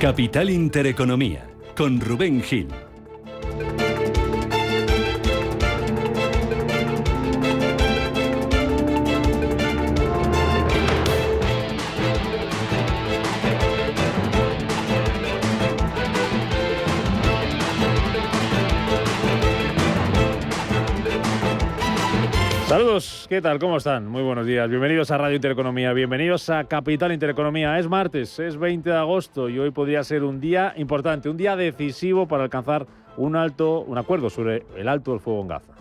Capital Intereconomía, con Rubén Gil. Saludos, ¿qué tal? ¿Cómo están? Muy buenos días. Bienvenidos a Radio Intereconomía, bienvenidos a Capital Intereconomía. Es martes, es 20 de agosto y hoy podría ser un día importante, un día decisivo para alcanzar un acuerdo sobre el alto del fuego en Gaza.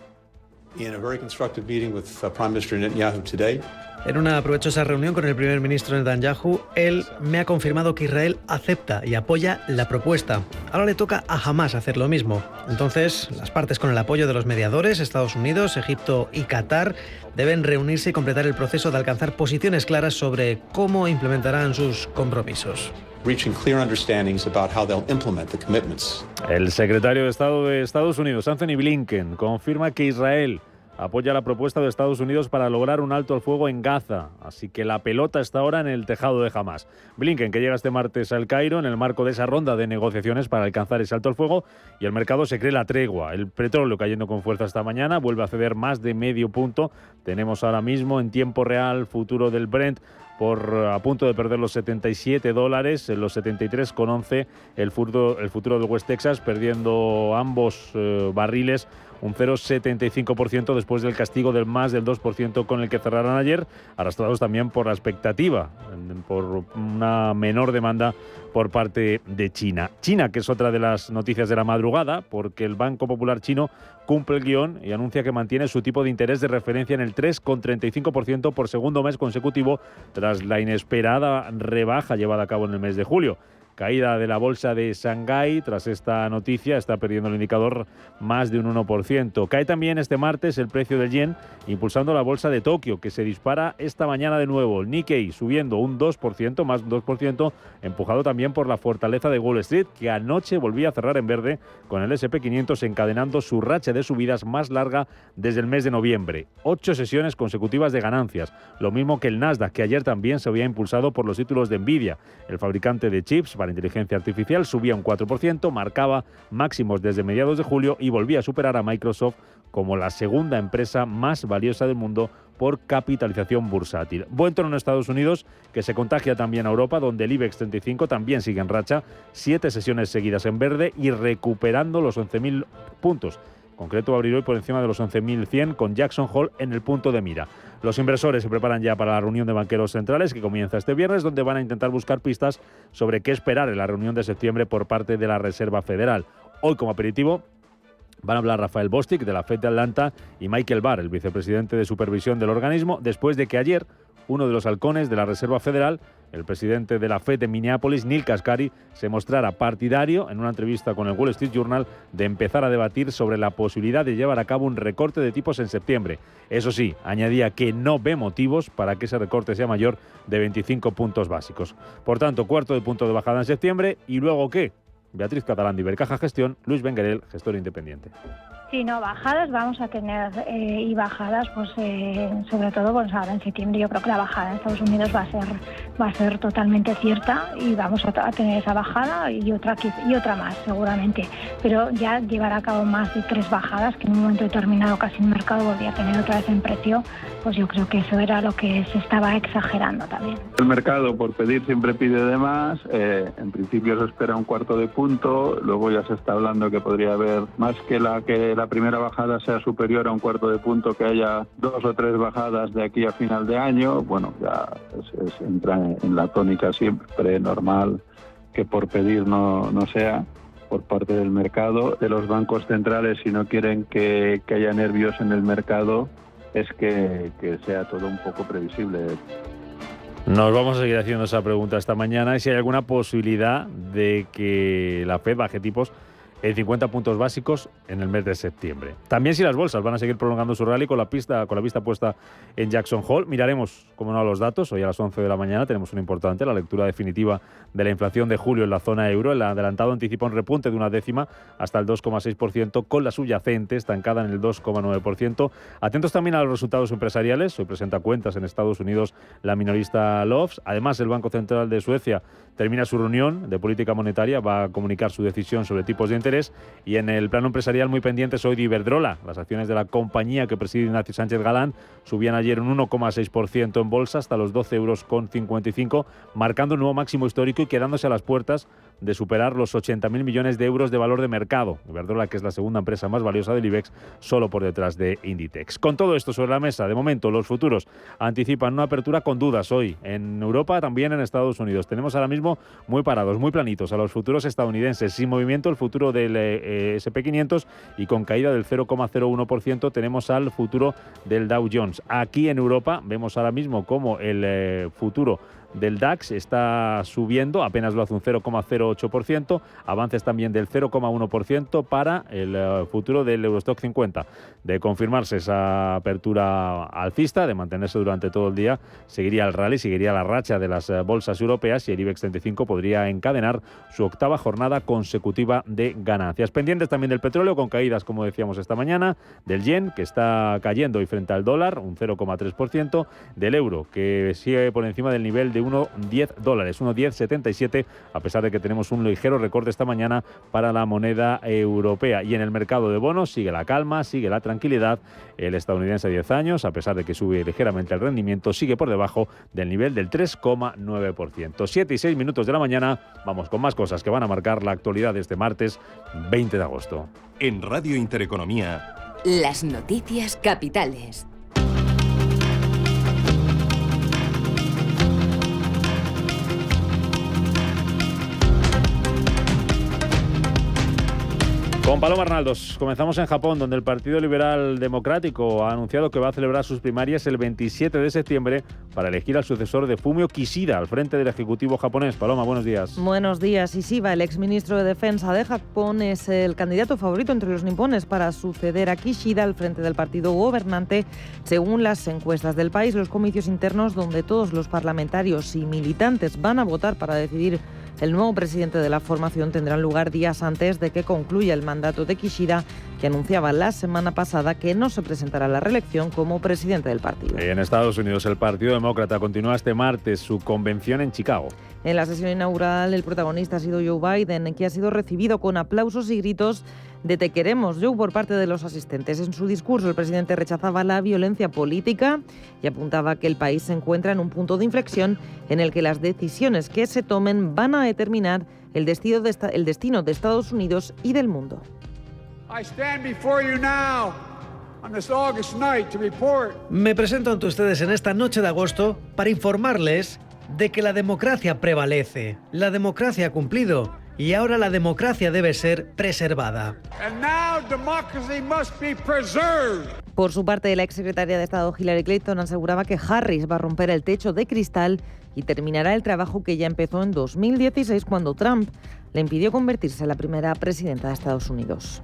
En una provechosa reunión con el primer ministro Netanyahu, él me ha confirmado que Israel acepta y apoya la propuesta. Ahora le toca a Hamás hacer lo mismo. Entonces, las partes con el apoyo de los mediadores, Estados Unidos, Egipto y Qatar, deben reunirse y completar el proceso de alcanzar posiciones claras sobre cómo implementarán sus compromisos. El secretario de Estado de Estados Unidos, Anthony Blinken, confirma que Israel apoya la propuesta de Estados Unidos para lograr un alto al fuego en Gaza. Así que la pelota está ahora en el tejado de Hamás. Blinken, que llega este martes al Cairo en el marco de esa ronda de negociaciones para alcanzar ese alto al fuego, y el mercado se cree la tregua. El petróleo cayendo con fuerza esta mañana, vuelve a ceder más de medio punto. Tenemos ahora mismo en tiempo real futuro del Brent a punto de perder los $77, en los 73,11 el futuro del West Texas, perdiendo ambos barriles un 0,75% después del castigo del más del 2% con el que cerraron ayer, arrastrados también por la expectativa, por una menor demanda por parte de China. China, que es otra de las noticias de la madrugada, porque el Banco Popular chino cumple el guión y anuncia que mantiene su tipo de interés de referencia en el 3,35% por segundo mes consecutivo, tras la inesperada rebaja llevada a cabo en el mes de julio. Caída de la bolsa de Shanghái tras esta noticia, está perdiendo el indicador más de un 1%. Cae también este martes el precio del yen, impulsando la bolsa de Tokio, que se dispara esta mañana de nuevo. El Nikkei subiendo un 2%, más un 2%, empujado también por la fortaleza de Wall Street, que anoche volvía a cerrar en verde, con el S&P 500 encadenando su racha de subidas más larga desde el mes de noviembre. 8 sesiones consecutivas de ganancias, lo mismo que el Nasdaq, que ayer también se había impulsado por los títulos de Nvidia. El fabricante de chips para inteligencia artificial subía un 4%, marcaba máximos desde mediados de julio y volvía a superar a Microsoft como la segunda empresa más valiosa del mundo por capitalización bursátil. Buen tono en Estados Unidos, que se contagia también a Europa, donde el IBEX 35 también sigue en racha, 7 sesiones seguidas en verde y recuperando los 11.000 puntos. En concreto, va a abrir hoy por encima de los 11.100 con Jackson Hole en el punto de mira. Los inversores se preparan ya para la reunión de banqueros centrales que comienza este viernes, donde van a intentar buscar pistas sobre qué esperar en la reunión de septiembre por parte de la Reserva Federal. Hoy, como aperitivo, van a hablar Rafael Bostic de la Fed de Atlanta y Michael Barr, el vicepresidente de supervisión del organismo, después de que ayer uno de los halcones de la Reserva Federal, el presidente de la Fed de Minneapolis, Neil Kashkari, se mostrara partidario en una entrevista con el Wall Street Journal de empezar a debatir sobre la posibilidad de llevar a cabo un recorte de tipos en septiembre. Eso sí, añadía que no ve motivos para que ese recorte sea mayor de 25 puntos básicos. Por tanto, cuarto de punto de bajada en septiembre. ¿Y luego qué? Beatriz Catalán de Ibercaja Gestión, Luis Benguerel, gestor independiente. Sí, no, bajadas vamos a tener y bajadas, pues sobre todo pues ahora en septiembre yo creo que la bajada en Estados Unidos va a ser totalmente cierta y vamos a tener esa bajada y otra más seguramente, pero ya llevar a cabo más de 3 bajadas que en un momento determinado casi el mercado volvía a tener otra vez en precio, pues yo creo que eso era lo que se estaba exagerando también. El mercado por pedir siempre pide de más, en principio se espera un cuarto de punto, luego ya se está hablando que podría haber más que la primera bajada sea superior a un cuarto de punto, que haya 2 o 3 bajadas de aquí a final de año. Bueno, ya entra en la tónica siempre normal que por pedir no sea por parte del mercado. De los bancos centrales, si no quieren que haya nervios en el mercado, es que sea todo un poco previsible. Nos vamos a seguir haciendo esa pregunta esta mañana, y si hay alguna posibilidad de que la Fed baje tipos en 50 puntos básicos en el mes de septiembre. También si las bolsas van a seguir prolongando su rally con la vista puesta en Jackson Hole. Miraremos, como no, los datos. Hoy a las 11 de la mañana tenemos una importante, la lectura definitiva de la inflación de julio en la zona euro. El adelantado anticipa un repunte de 0,1 hasta el 2,6%, con la subyacente estancada en el 2,9%. Atentos también a los resultados empresariales. Hoy presenta cuentas en Estados Unidos la minorista Loves. Además, el Banco Central de Suecia termina su reunión de política monetaria, va a comunicar su decisión sobre tipos de interés. Y en el plano empresarial, muy pendientes hoy de Iberdrola. Las acciones de la compañía que preside Ignacio Sánchez Galán subían ayer un 1,6% en bolsa hasta los 12,55 €, marcando un nuevo máximo histórico y quedándose a las puertas de superar los 80.000 millones de euros de valor de mercado. Iberdrola, que es la segunda empresa más valiosa del IBEX, solo por detrás de Inditex. Con todo esto sobre la mesa, de momento los futuros anticipan una apertura con dudas hoy en Europa, también en Estados Unidos. Tenemos ahora mismo muy parados, muy planitos a los futuros estadounidenses. Sin movimiento el futuro del SP500 y con caída del 0,01% tenemos al futuro del Dow Jones. Aquí en Europa vemos ahora mismo como el futuro del DAX está subiendo, apenas lo hace un 0,08%, avances también del 0,1% para el futuro del Eurostock 50. De confirmarse esa apertura alcista, de mantenerse durante todo el día, seguiría el rally, seguiría la racha de las bolsas europeas y el IBEX 35 podría encadenar su octava jornada consecutiva de ganancias. Pendientes también del petróleo, con caídas, como decíamos esta mañana, del yen, que está cayendo hoy frente al dólar, un 0,3%, del euro, que sigue por encima del nivel de $1,10, 1,1077, a pesar de que tenemos un ligero recorte esta mañana para la moneda europea. Y en el mercado de bonos sigue la calma, sigue la tranquilidad. El estadounidense a 10 años, a pesar de que sube ligeramente el rendimiento, sigue por debajo del nivel del 3,9%. 7 y 6 minutos de la mañana, vamos con más cosas que van a marcar la actualidad de este martes 20 de agosto. En Radio Intereconomía, las noticias capitales. Con Paloma Arnaldos, comenzamos en Japón, donde el Partido Liberal Democrático ha anunciado que va a celebrar sus primarias el 27 de septiembre para elegir al sucesor de Fumio Kishida al frente del Ejecutivo japonés. Paloma, buenos días. Buenos días. Ishiba, el exministro de Defensa de Japón, es el candidato favorito entre los nipones para suceder a Kishida al frente del partido gobernante. Según las encuestas del país, los comicios internos, donde todos los parlamentarios y militantes van a votar para decidir el nuevo presidente de la formación, tendrán lugar días antes de que concluya el mandato de Kishida, que anunciaba la semana pasada que no se presentará a la reelección como presidente del partido. En Estados Unidos, el Partido Demócrata continúa este martes su convención en Chicago. En la sesión inaugural, el protagonista ha sido Joe Biden, que ha sido recibido con aplausos y gritos de "te queremos, Joe", por parte de los asistentes. En su discurso, el presidente rechazaba la violencia política y apuntaba que el país se encuentra en un punto de inflexión en el que las decisiones que se tomen van a determinar el destino de Estados Unidos y del mundo. Me presento ante ustedes en esta noche de agosto para informarles de que la democracia prevalece. La democracia ha cumplido y ahora la democracia debe ser preservada. Por su parte, la exsecretaria de Estado Hillary Clinton aseguraba que Harris va a romper el techo de cristal y terminará el trabajo que ya empezó en 2016, cuando Trump le impidió convertirse en la primera presidenta de Estados Unidos.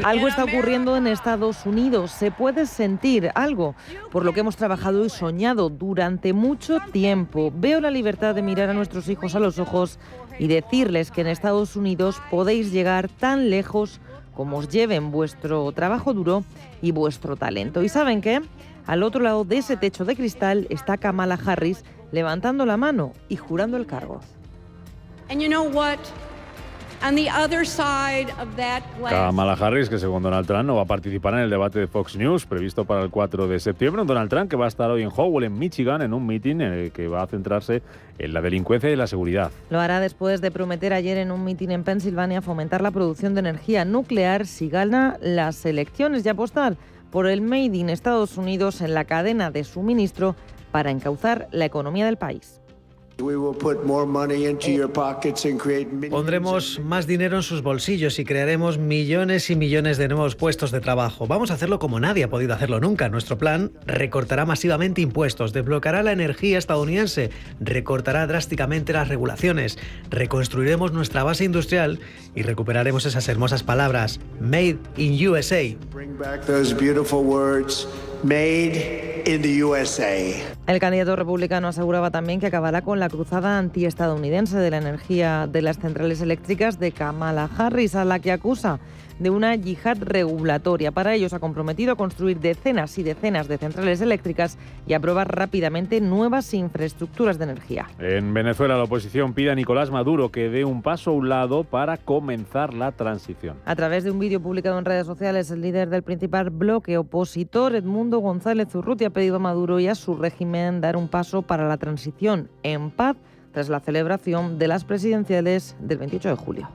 Algo está ocurriendo en Estados Unidos. Se puede sentir algo por lo que hemos trabajado y soñado durante mucho tiempo. Veo la libertad de mirar a nuestros hijos a los ojos y decirles que en Estados Unidos podéis llegar tan lejos como os lleven vuestro trabajo duro y vuestro talento. ¿Y saben qué? Al otro lado de ese techo de cristal está Kamala Harris levantando la mano y jurando el cargo. Kamala Harris, que según Donald Trump no va a participar en el debate de Fox News previsto para el 4 de septiembre. Un Donald Trump que va a estar hoy en Howell, en Michigan, en un meeting en el que va a centrarse en la delincuencia y la seguridad. Lo hará después de prometer ayer en un meeting en Pensilvania fomentar la producción de energía nuclear si gana las elecciones y apostar por el Made in Estados Unidos en la cadena de suministro para encauzar la economía del país. Pondremos más dinero en sus bolsillos y crearemos millones y millones de nuevos puestos de trabajo. Vamos a hacerlo como nadie ha podido hacerlo nunca. Nuestro plan recortará masivamente impuestos, desbloqueará la energía estadounidense, recortará drásticamente las regulaciones, reconstruiremos nuestra base industrial y recuperaremos esas hermosas palabras, Made in USA. Bring back those beautiful words, Made in the USA. El candidato republicano aseguraba también que acabará con la cruzada antiestadounidense de la energía de las centrales eléctricas de Kamala Harris, a la que acusa de una yihad regulatoria. Para ello se ha comprometido a construir decenas y decenas de centrales eléctricas y aprobar rápidamente nuevas infraestructuras de energía. En Venezuela la oposición pide a Nicolás Maduro que dé un paso a un lado para comenzar la transición. A través de un vídeo publicado en redes sociales, el líder del principal bloque opositor, Edmundo González Urrutia, ha pedido a Maduro y a su régimen dar un paso para la transición en paz tras la celebración de las presidenciales del 28 de julio.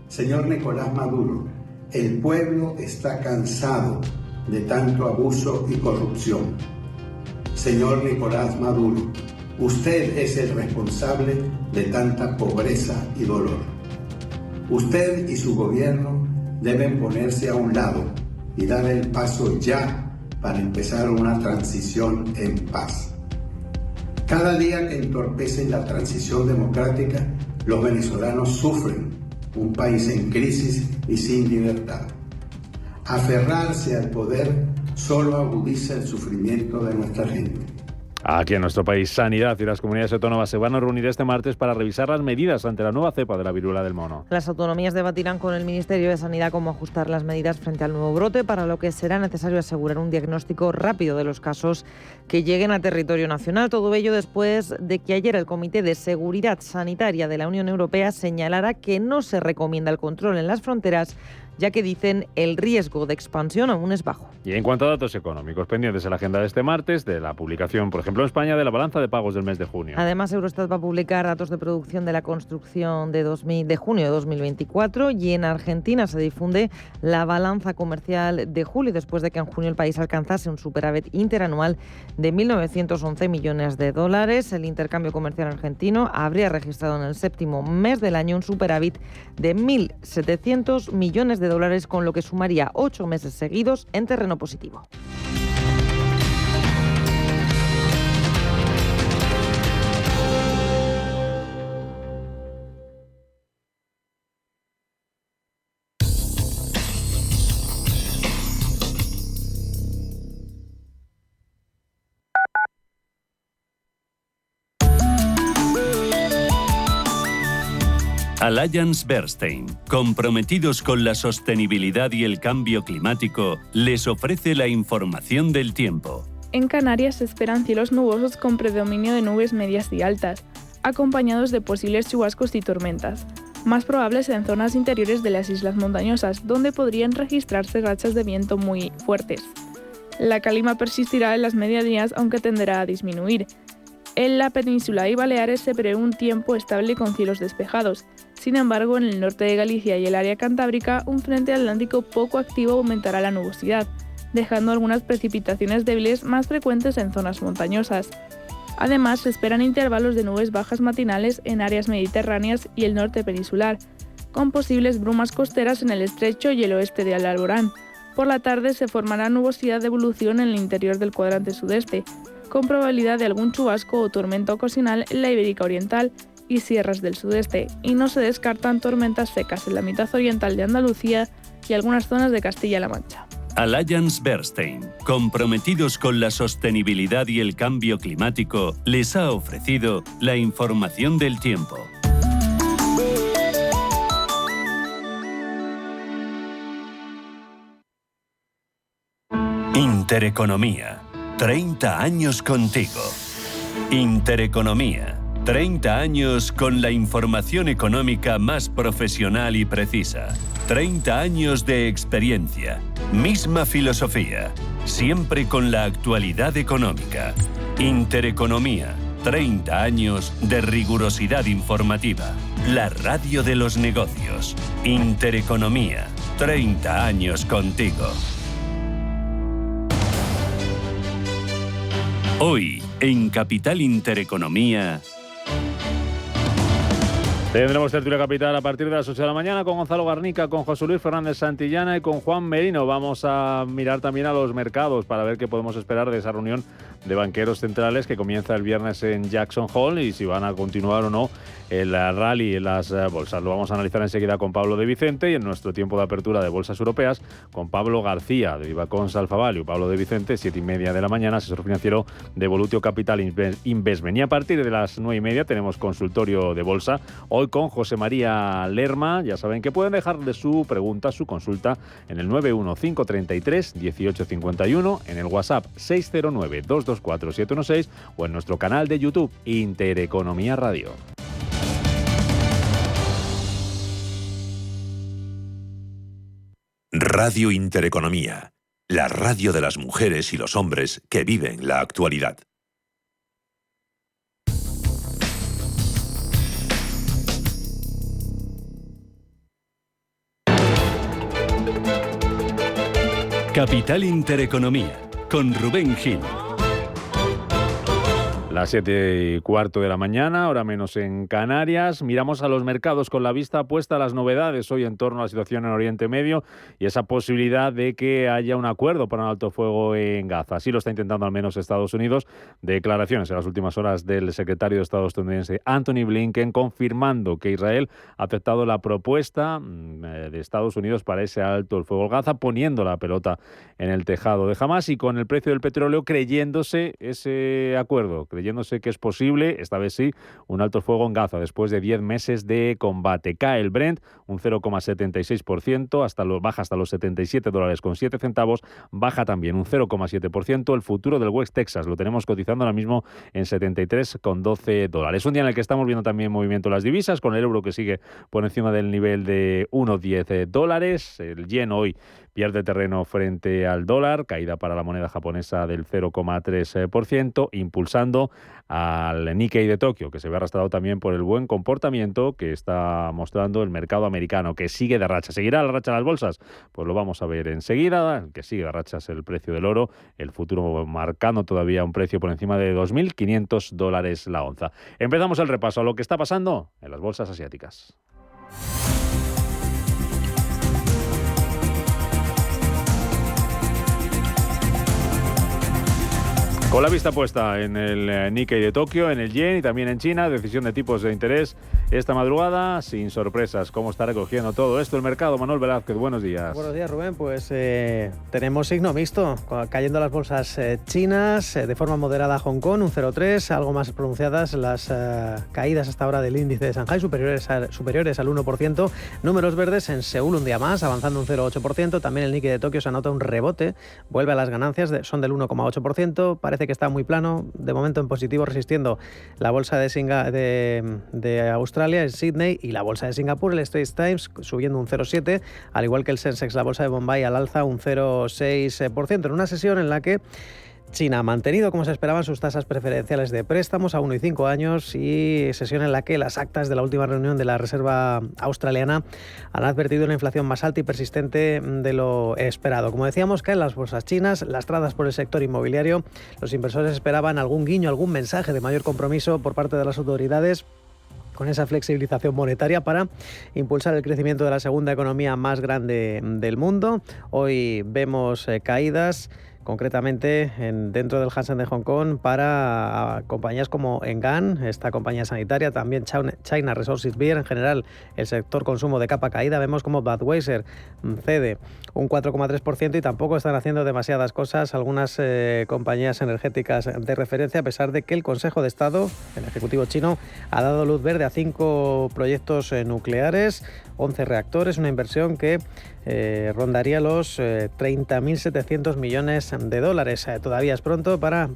Señor Nicolás Maduro, el pueblo está cansado de tanto abuso y corrupción. Señor Nicolás Maduro, usted es el responsable de tanta pobreza y dolor. Usted y su gobierno deben ponerse a un lado y dar el paso ya para empezar una transición en paz. Cada día que entorpecen la transición democrática, los venezolanos sufren. Un país en crisis y sin libertad. Aferrarse al poder solo agudiza el sufrimiento de nuestra gente. Aquí en nuestro país, Sanidad y las comunidades autónomas se van a reunir este martes para revisar las medidas ante la nueva cepa de la viruela del mono. Las autonomías debatirán con el Ministerio de Sanidad cómo ajustar las medidas frente al nuevo brote, para lo que será necesario asegurar un diagnóstico rápido de los casos que lleguen a territorio nacional. Todo ello después de que ayer el Comité de Seguridad Sanitaria de la Unión Europea señalara que no se recomienda el control en las fronteras, ya que dicen el riesgo de expansión aún es bajo. Y en cuanto a datos económicos, pendientes en la agenda de este martes de la publicación, por ejemplo, en España, de la balanza de pagos del mes de junio. Además, Eurostat va a publicar datos de producción de la construcción de junio de 2024, y en Argentina se difunde la balanza comercial de julio, después de que en junio el país alcanzase un superávit interanual de 1.911 millones de dólares. El intercambio comercial argentino habría registrado en el séptimo mes del año un superávit de 1.700 millones de dólares, con lo que sumaría 8 meses seguidos en terreno positivo. Allianz Bernstein, comprometidos con la sostenibilidad y el cambio climático, les ofrece la información del tiempo. En Canarias se esperan cielos nubosos con predominio de nubes medias y altas, acompañados de posibles chubascos y tormentas, más probables en zonas interiores de las islas montañosas, donde podrían registrarse rachas de viento muy fuertes. La calima persistirá en las medianías, aunque tenderá a disminuir. En la península y Baleares se prevé un tiempo estable con cielos despejados. Sin embargo, en el norte de Galicia y el área cantábrica, un frente atlántico poco activo aumentará la nubosidad, dejando algunas precipitaciones débiles más frecuentes en zonas montañosas. Además, se esperan intervalos de nubes bajas matinales en áreas mediterráneas y el norte peninsular, con posibles brumas costeras en el estrecho y el oeste de Alborán. Por la tarde se formará nubosidad de evolución en el interior del cuadrante sudeste, con probabilidad de algún chubasco o tormenta ocasional en la Ibérica Oriental y sierras del sudeste, y no se descartan tormentas secas en la mitad oriental de Andalucía y algunas zonas de Castilla-La Mancha. Allianz Bernstein, comprometidos con la sostenibilidad y el cambio climático, les ha ofrecido la información del tiempo. Intereconomía. 30 años contigo. Intereconomía. 30 años con la información económica más profesional y precisa. 30 años de experiencia. Misma filosofía. Siempre con la actualidad económica. Intereconomía. 30 años de rigurosidad informativa. La radio de los negocios. Intereconomía. 30 años contigo. Hoy, en Capital Intereconomía, Tendremos tertulia capital a partir de las 8 de la mañana con Gonzalo Garnica, con José Luis Fernández Santillana y con Juan Merino. Vamos a mirar también a los mercados para ver qué podemos esperar de esa reunión de banqueros centrales que comienza el viernes en Jackson Hole y si van a continuar o no el rally en las bolsas. Lo vamos a analizar enseguida con Pablo de Vicente y en nuestro tiempo de apertura de bolsas europeas con Pablo García de Vivacons Alfa Value. Pablo de Vicente, 7:30 de la mañana, asesor financiero de Volutio Capital Investment. Y a partir de las 9:30 tenemos consultorio de bolsa, hoy con José María Lerma. Ya saben que pueden dejarle su pregunta, su consulta en el 915331851, en el WhatsApp 609224716 o en nuestro canal de YouTube Intereconomía Radio. Radio Intereconomía, la radio de las mujeres y los hombres que viven la actualidad. Capital Intereconomía, con Rubén Gil. Las 7:15 de la mañana, hora menos en Canarias. Miramos a los mercados con la vista puesta a las novedades hoy en torno a la situación en Oriente Medio y esa posibilidad de que haya un acuerdo para un alto fuego en Gaza. Así lo está intentando al menos Estados Unidos. Declaraciones en las últimas horas del secretario de Estado estadounidense Anthony Blinken confirmando que Israel ha aceptado la propuesta de Estados Unidos para ese alto el fuego en Gaza, poniendo la pelota en el tejado de Hamás y con el precio del petróleo creyéndose ese acuerdo, creyéndose que es posible, esta vez sí, un alto fuego en Gaza después de 10 meses de combate. Cae el Brent un 0,76%, baja hasta los $77.07, baja también un 0,7%. El futuro del West Texas lo tenemos cotizando ahora mismo en $73,12. Un día en el que estamos viendo también movimiento de las divisas, con el euro que sigue por encima del nivel de $1,10. El yen hoy pierde terreno frente al dólar, caída para la moneda japonesa del 0,3%, impulsando al Nikkei de Tokio, que se ve arrastrado también por el buen comportamiento que está mostrando el mercado americano, que sigue de racha. ¿Seguirá la racha de las bolsas? Pues lo vamos a ver enseguida. El que sigue de racha es el precio del oro, el futuro marcando todavía un precio por encima de $2.500 la onza. Empezamos el repaso a lo que está pasando en las bolsas asiáticas. Con la vista puesta en el Nikkei de Tokio, en el yen y también en China, decisión de tipos de interés esta madrugada, sin sorpresas. ¿Cómo está recogiendo todo esto el mercado? Manuel Velázquez, buenos días. Buenos días, Rubén. Pues tenemos signo mixto, cayendo las bolsas chinas, de forma moderada Hong Kong, un 0,3, algo más pronunciadas las caídas hasta ahora del índice de Shanghái, superiores al 1%. Números verdes en Seúl un día más, avanzando un 0,8%. También el Nikkei de Tokio se anota un rebote, vuelve a las ganancias, son del 1,8%. Parece que está muy plano, de momento en positivo, resistiendo la bolsa de Australia, el Sydney, y la bolsa de Singapur, el Straits Times, subiendo un 0,7, al igual que el Sensex, la bolsa de Bombay, al alza un 0,6%, en una sesión en la que China ha mantenido, como se esperaban, sus tasas preferenciales de préstamos a 1 y 5 años y sesión en la que las actas de la última reunión de la Reserva Australiana han advertido una inflación más alta y persistente de lo esperado. Como decíamos, caen las bolsas chinas, lastradas por el sector inmobiliario. Los inversores esperaban algún guiño, algún mensaje de mayor compromiso por parte de las autoridades con esa flexibilización monetaria para impulsar el crecimiento de la segunda economía más grande del mundo. Hoy vemos caídas, concretamente dentro del Hang Seng de Hong Kong, para compañías como Engan, esta compañía sanitaria, también China Resources Beer. En general, el sector consumo de capa caída. Vemos como Budweiser cede un 4,3% y tampoco están haciendo demasiadas cosas algunas compañías energéticas de referencia, a pesar de que el Consejo de Estado, el Ejecutivo chino, ha dado luz verde a 5 proyectos nucleares, 11 reactores, una inversión que rondaría los 30.700 millones de dólares. Todavía es pronto para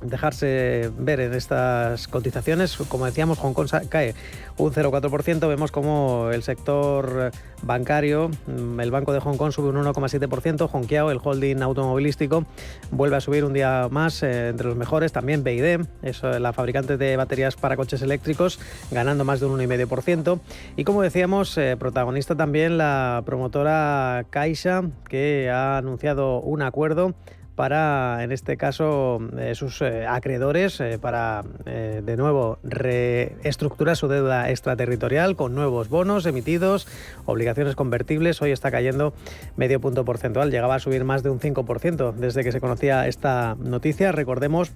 dejarse ver en estas cotizaciones. Como decíamos, Hong Kong cae un 0,4%. Vemos como el sector bancario, el Banco de Hong Kong, sube un 1,7%. Hongqiao, el holding automovilístico, vuelve a subir un día más, entre los mejores. También BYD, la fabricante de baterías para coches eléctricos, ganando más de un 1,5%. Y como decíamos, protagonista también la promotora Caixa, que ha anunciado un acuerdo para, en este caso, sus acreedores, para de nuevo reestructurar su deuda extraterritorial con nuevos bonos emitidos, obligaciones convertibles. Hoy está cayendo medio punto porcentual, llegaba a subir más de un 5% desde que se conocía esta noticia. Recordemos,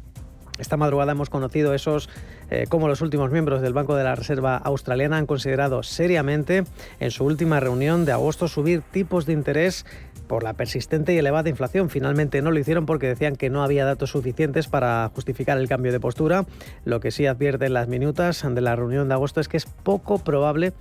esta madrugada hemos conocido cómo los últimos miembros del Banco de la Reserva Australiana han considerado seriamente en su última reunión de agosto subir tipos de interés por la persistente y elevada inflación. Finalmente no lo hicieron porque decían que no había datos suficientes para justificar el cambio de postura. Lo que sí advierten las minutas de la reunión de agosto es que es poco probable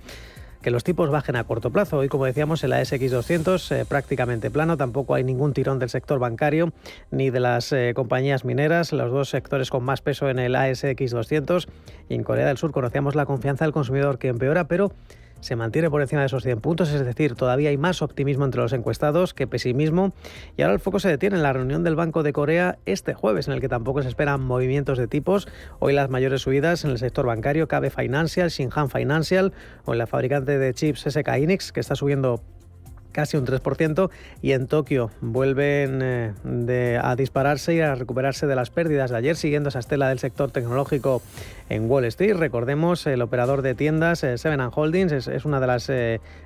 que los tipos bajen a corto plazo. Hoy, como decíamos, el ASX 200 prácticamente plano, tampoco hay ningún tirón del sector bancario ni de las compañías mineras, los dos sectores con más peso en el ASX 200. Y en Corea del Sur conocíamos la confianza del consumidor que empeora, pero se mantiene por encima de esos 100 puntos, es decir, todavía hay más optimismo entre los encuestados que pesimismo. Y ahora el foco se detiene en la reunión del Banco de Corea este jueves, en el que tampoco se esperan movimientos de tipos. Hoy las mayores subidas en el sector bancario, KB Financial, Shinhan Financial o en la fabricante de chips SK Hynix, que está subiendo casi un 3%, y en Tokio vuelven a dispararse y a recuperarse de las pérdidas de ayer, siguiendo esa estela del sector tecnológico en Wall Street. Recordemos, el operador de tiendas, Seven & Holdings, es una de las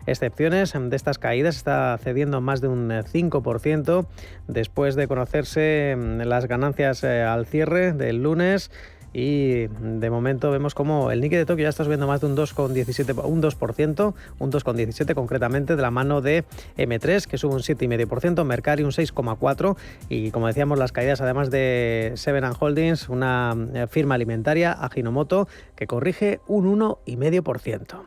excepciones de estas caídas, está cediendo más de un 5% después de conocerse las ganancias al cierre del lunes. Y de momento vemos como el Nikkei de Tokio ya está subiendo más de un 2,17% concretamente, de la mano de M3, que sube un 7,5%, Mercari un 6,4%, y como decíamos, las caídas además de Seven & Holdings, una firma alimentaria, Ajinomoto, que corrige un 1,5%.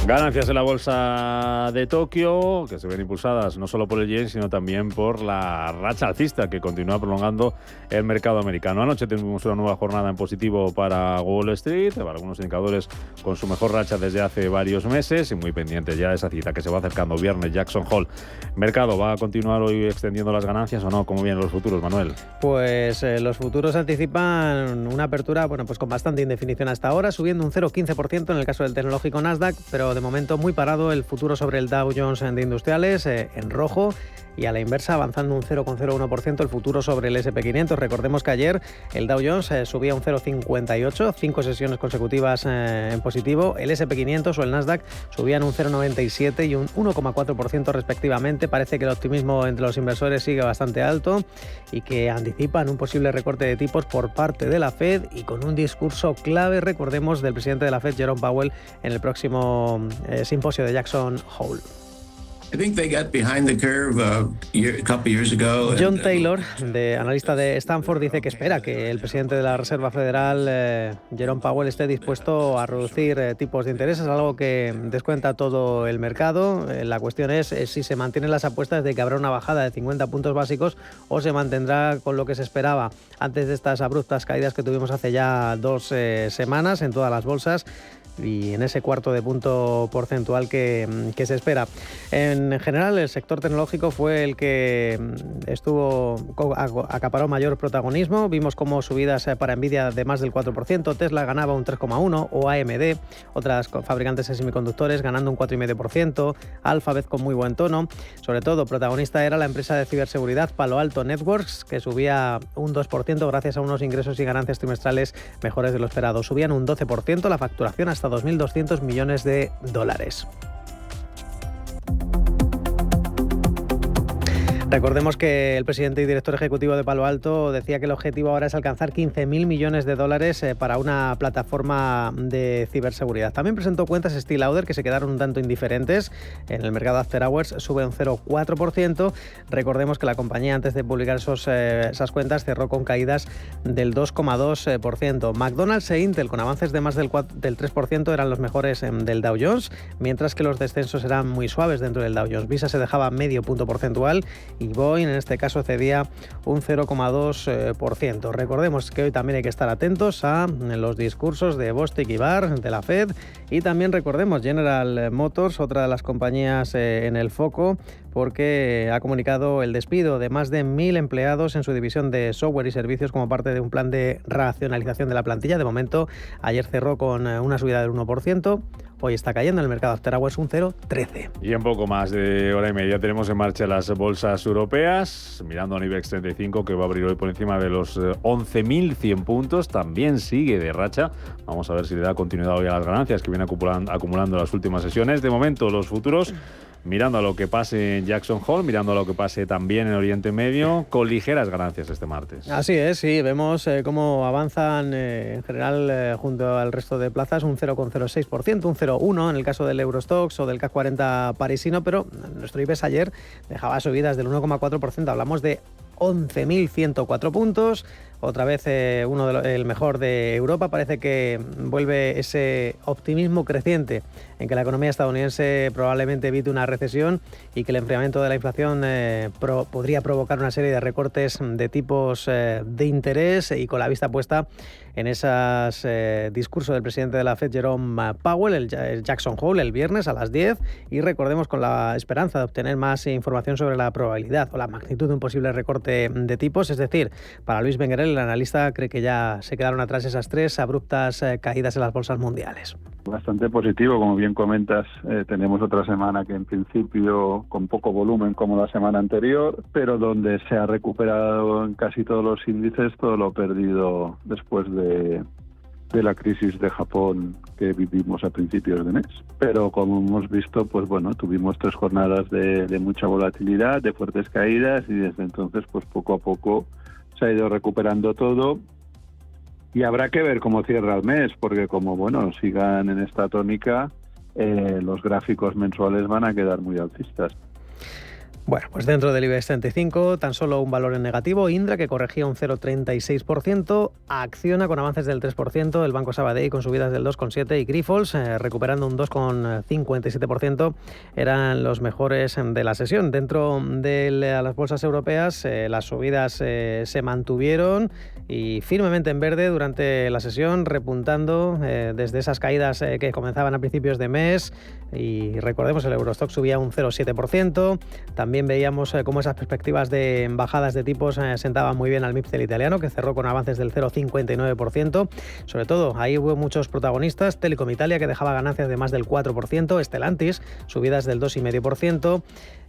Ganancias en la bolsa de Tokio, que se ven impulsadas no solo por el yen, sino también por la racha alcista que continúa prolongando el mercado americano. Anoche tuvimos una nueva jornada en positivo para Wall Street, algunos indicadores con su mejor racha desde hace varios meses, y muy pendiente ya de esa cita que se va acercando viernes, Jackson Hole. ¿Mercado va a continuar hoy extendiendo las ganancias o no? ¿Cómo vienen los futuros, Manuel? Pues los futuros anticipan una apertura pues con bastante indefinición hasta ahora, subiendo un 0,15% en el caso del tecnológico Nasdaq, pero de momento muy parado el futuro sobre el Dow Jones de Industriales, en rojo, y a la inversa avanzando un 0,01% el futuro sobre el S&P 500. Recordemos que ayer el Dow Jones subía un 0,58, 5 sesiones consecutivas en positivo. El S&P 500 o el Nasdaq subían un 0,97 y un 1,4% respectivamente. Parece que el optimismo entre los inversores sigue bastante alto y que anticipan un posible recorte de tipos por parte de la Fed, y con un discurso clave, recordemos, del presidente de la Fed, Jerome Powell, en el próximo simposio de Jackson Hole. John Taylor, analista de Stanford, dice que espera que el presidente de la Reserva Federal, Jerome Powell, esté dispuesto a reducir tipos de interés. Es algo que descuenta todo el mercado. La cuestión es si se mantienen las apuestas de que habrá una bajada de 50 puntos básicos o se mantendrá con lo que se esperaba antes de estas abruptas caídas que tuvimos hace ya 2 semanas en todas las bolsas, y en ese cuarto de punto porcentual que se espera. En general, el sector tecnológico fue el que acaparó mayor protagonismo. Vimos como subidas para Nvidia de más del 4%, Tesla ganaba un 3,1%, o AMD, otras fabricantes de semiconductores, ganando un 4,5%, Alphabet con muy buen tono. Sobre todo, protagonista era la empresa de ciberseguridad Palo Alto Networks, que subía un 2% gracias a unos ingresos y ganancias trimestrales mejores de lo esperado. Subían un 12%, la facturación hasta $2.200 millones. Recordemos que el presidente y director ejecutivo de Palo Alto decía que el objetivo ahora es alcanzar $15.000 millones para una plataforma de ciberseguridad. También presentó cuentas Estée Lauder, que se quedaron un tanto indiferentes. En el mercado After Hours sube un 0,4%. Recordemos que la compañía, antes de publicar esas cuentas, cerró con caídas del 2,2%. McDonald's e Intel, con avances de más del 3%, eran los mejores del Dow Jones, mientras que los descensos eran muy suaves dentro del Dow Jones. Visa se dejaba medio punto porcentual y Boeing en este caso cedía un 0,2%. Recordemos que hoy también hay que estar atentos a los discursos de Bostic y Barr de la Fed, y también recordemos General Motors, otra de las compañías en el foco, porque ha comunicado el despido de más de 1.000 empleados en su división de software y servicios como parte de un plan de racionalización de la plantilla. De momento, ayer cerró con una subida del 1%. hoy está cayendo. En el mercado After Hours un 0,13. Y en poco más de hora y media tenemos en marcha las bolsas europeas, mirando a IBEX 35, que va a abrir hoy por encima de los 11.100 puntos. También sigue de racha. Vamos a ver si le da continuidad hoy a las ganancias que viene acumulando las últimas sesiones. De momento, los futuros, mirando a lo que pase en Jackson Hole, mirando a lo que pase también en Oriente Medio, con ligeras ganancias este martes. Así es, sí, vemos cómo avanzan en general junto al resto de plazas un 0,06%, un 0,1% en el caso del Eurostoxx o del CAC 40 parisino, pero nuestro IBEX ayer dejaba subidas del 1,4%, hablamos de 11.104 puntos. Otra vez el mejor de Europa. Parece que vuelve ese optimismo creciente en que la economía estadounidense probablemente evite una recesión y que el enfriamiento de la inflación podría provocar una serie de recortes de tipos de interés, y con la vista puesta en ese discurso del presidente de la Fed, Jerome Powell, el Jackson Hole, el viernes a las 10, y recordemos con la esperanza de obtener más información sobre la probabilidad o la magnitud de un posible recorte de tipos. Es decir, para Luis Benguerel, el analista, cree que ya se quedaron atrás esas 3 abruptas caídas en las bolsas mundiales. Bastante positivo, como bien comentas. Tenemos otra semana que en principio con poco volumen como la semana anterior, pero donde se ha recuperado en casi todos los índices todo lo perdido después de la crisis de Japón que vivimos a principios de mes. Pero como hemos visto, pues bueno, tuvimos 3 jornadas de mucha volatilidad, de fuertes caídas, y desde entonces pues poco a poco se ha ido recuperando todo. Y habrá que ver cómo cierra el mes, porque como bueno sigan en esta tónica, los gráficos mensuales van a quedar muy alcistas. Bueno, pues dentro del IBEX 35, tan solo un valor en negativo. Indra, que corregía un 0,36%. Acciona con avances del 3%. El Banco Sabadell con subidas del 2,7%. Y Grifols recuperando un 2,57%. Eran los mejores de la sesión. Dentro de las bolsas europeas, las subidas se mantuvieron y firmemente en verde durante la sesión, repuntando desde esas caídas que comenzaban a principios de mes. Y recordemos, el Eurostoxx subía un 0,7%. También veíamos cómo esas perspectivas de bajadas de tipos sentaban muy bien al MIPS del italiano, que cerró con avances del 0,59%. Sobre todo, ahí hubo muchos protagonistas. Telecom Italia, que dejaba ganancias de más del 4%. Stellantis, subidas del 2,5%.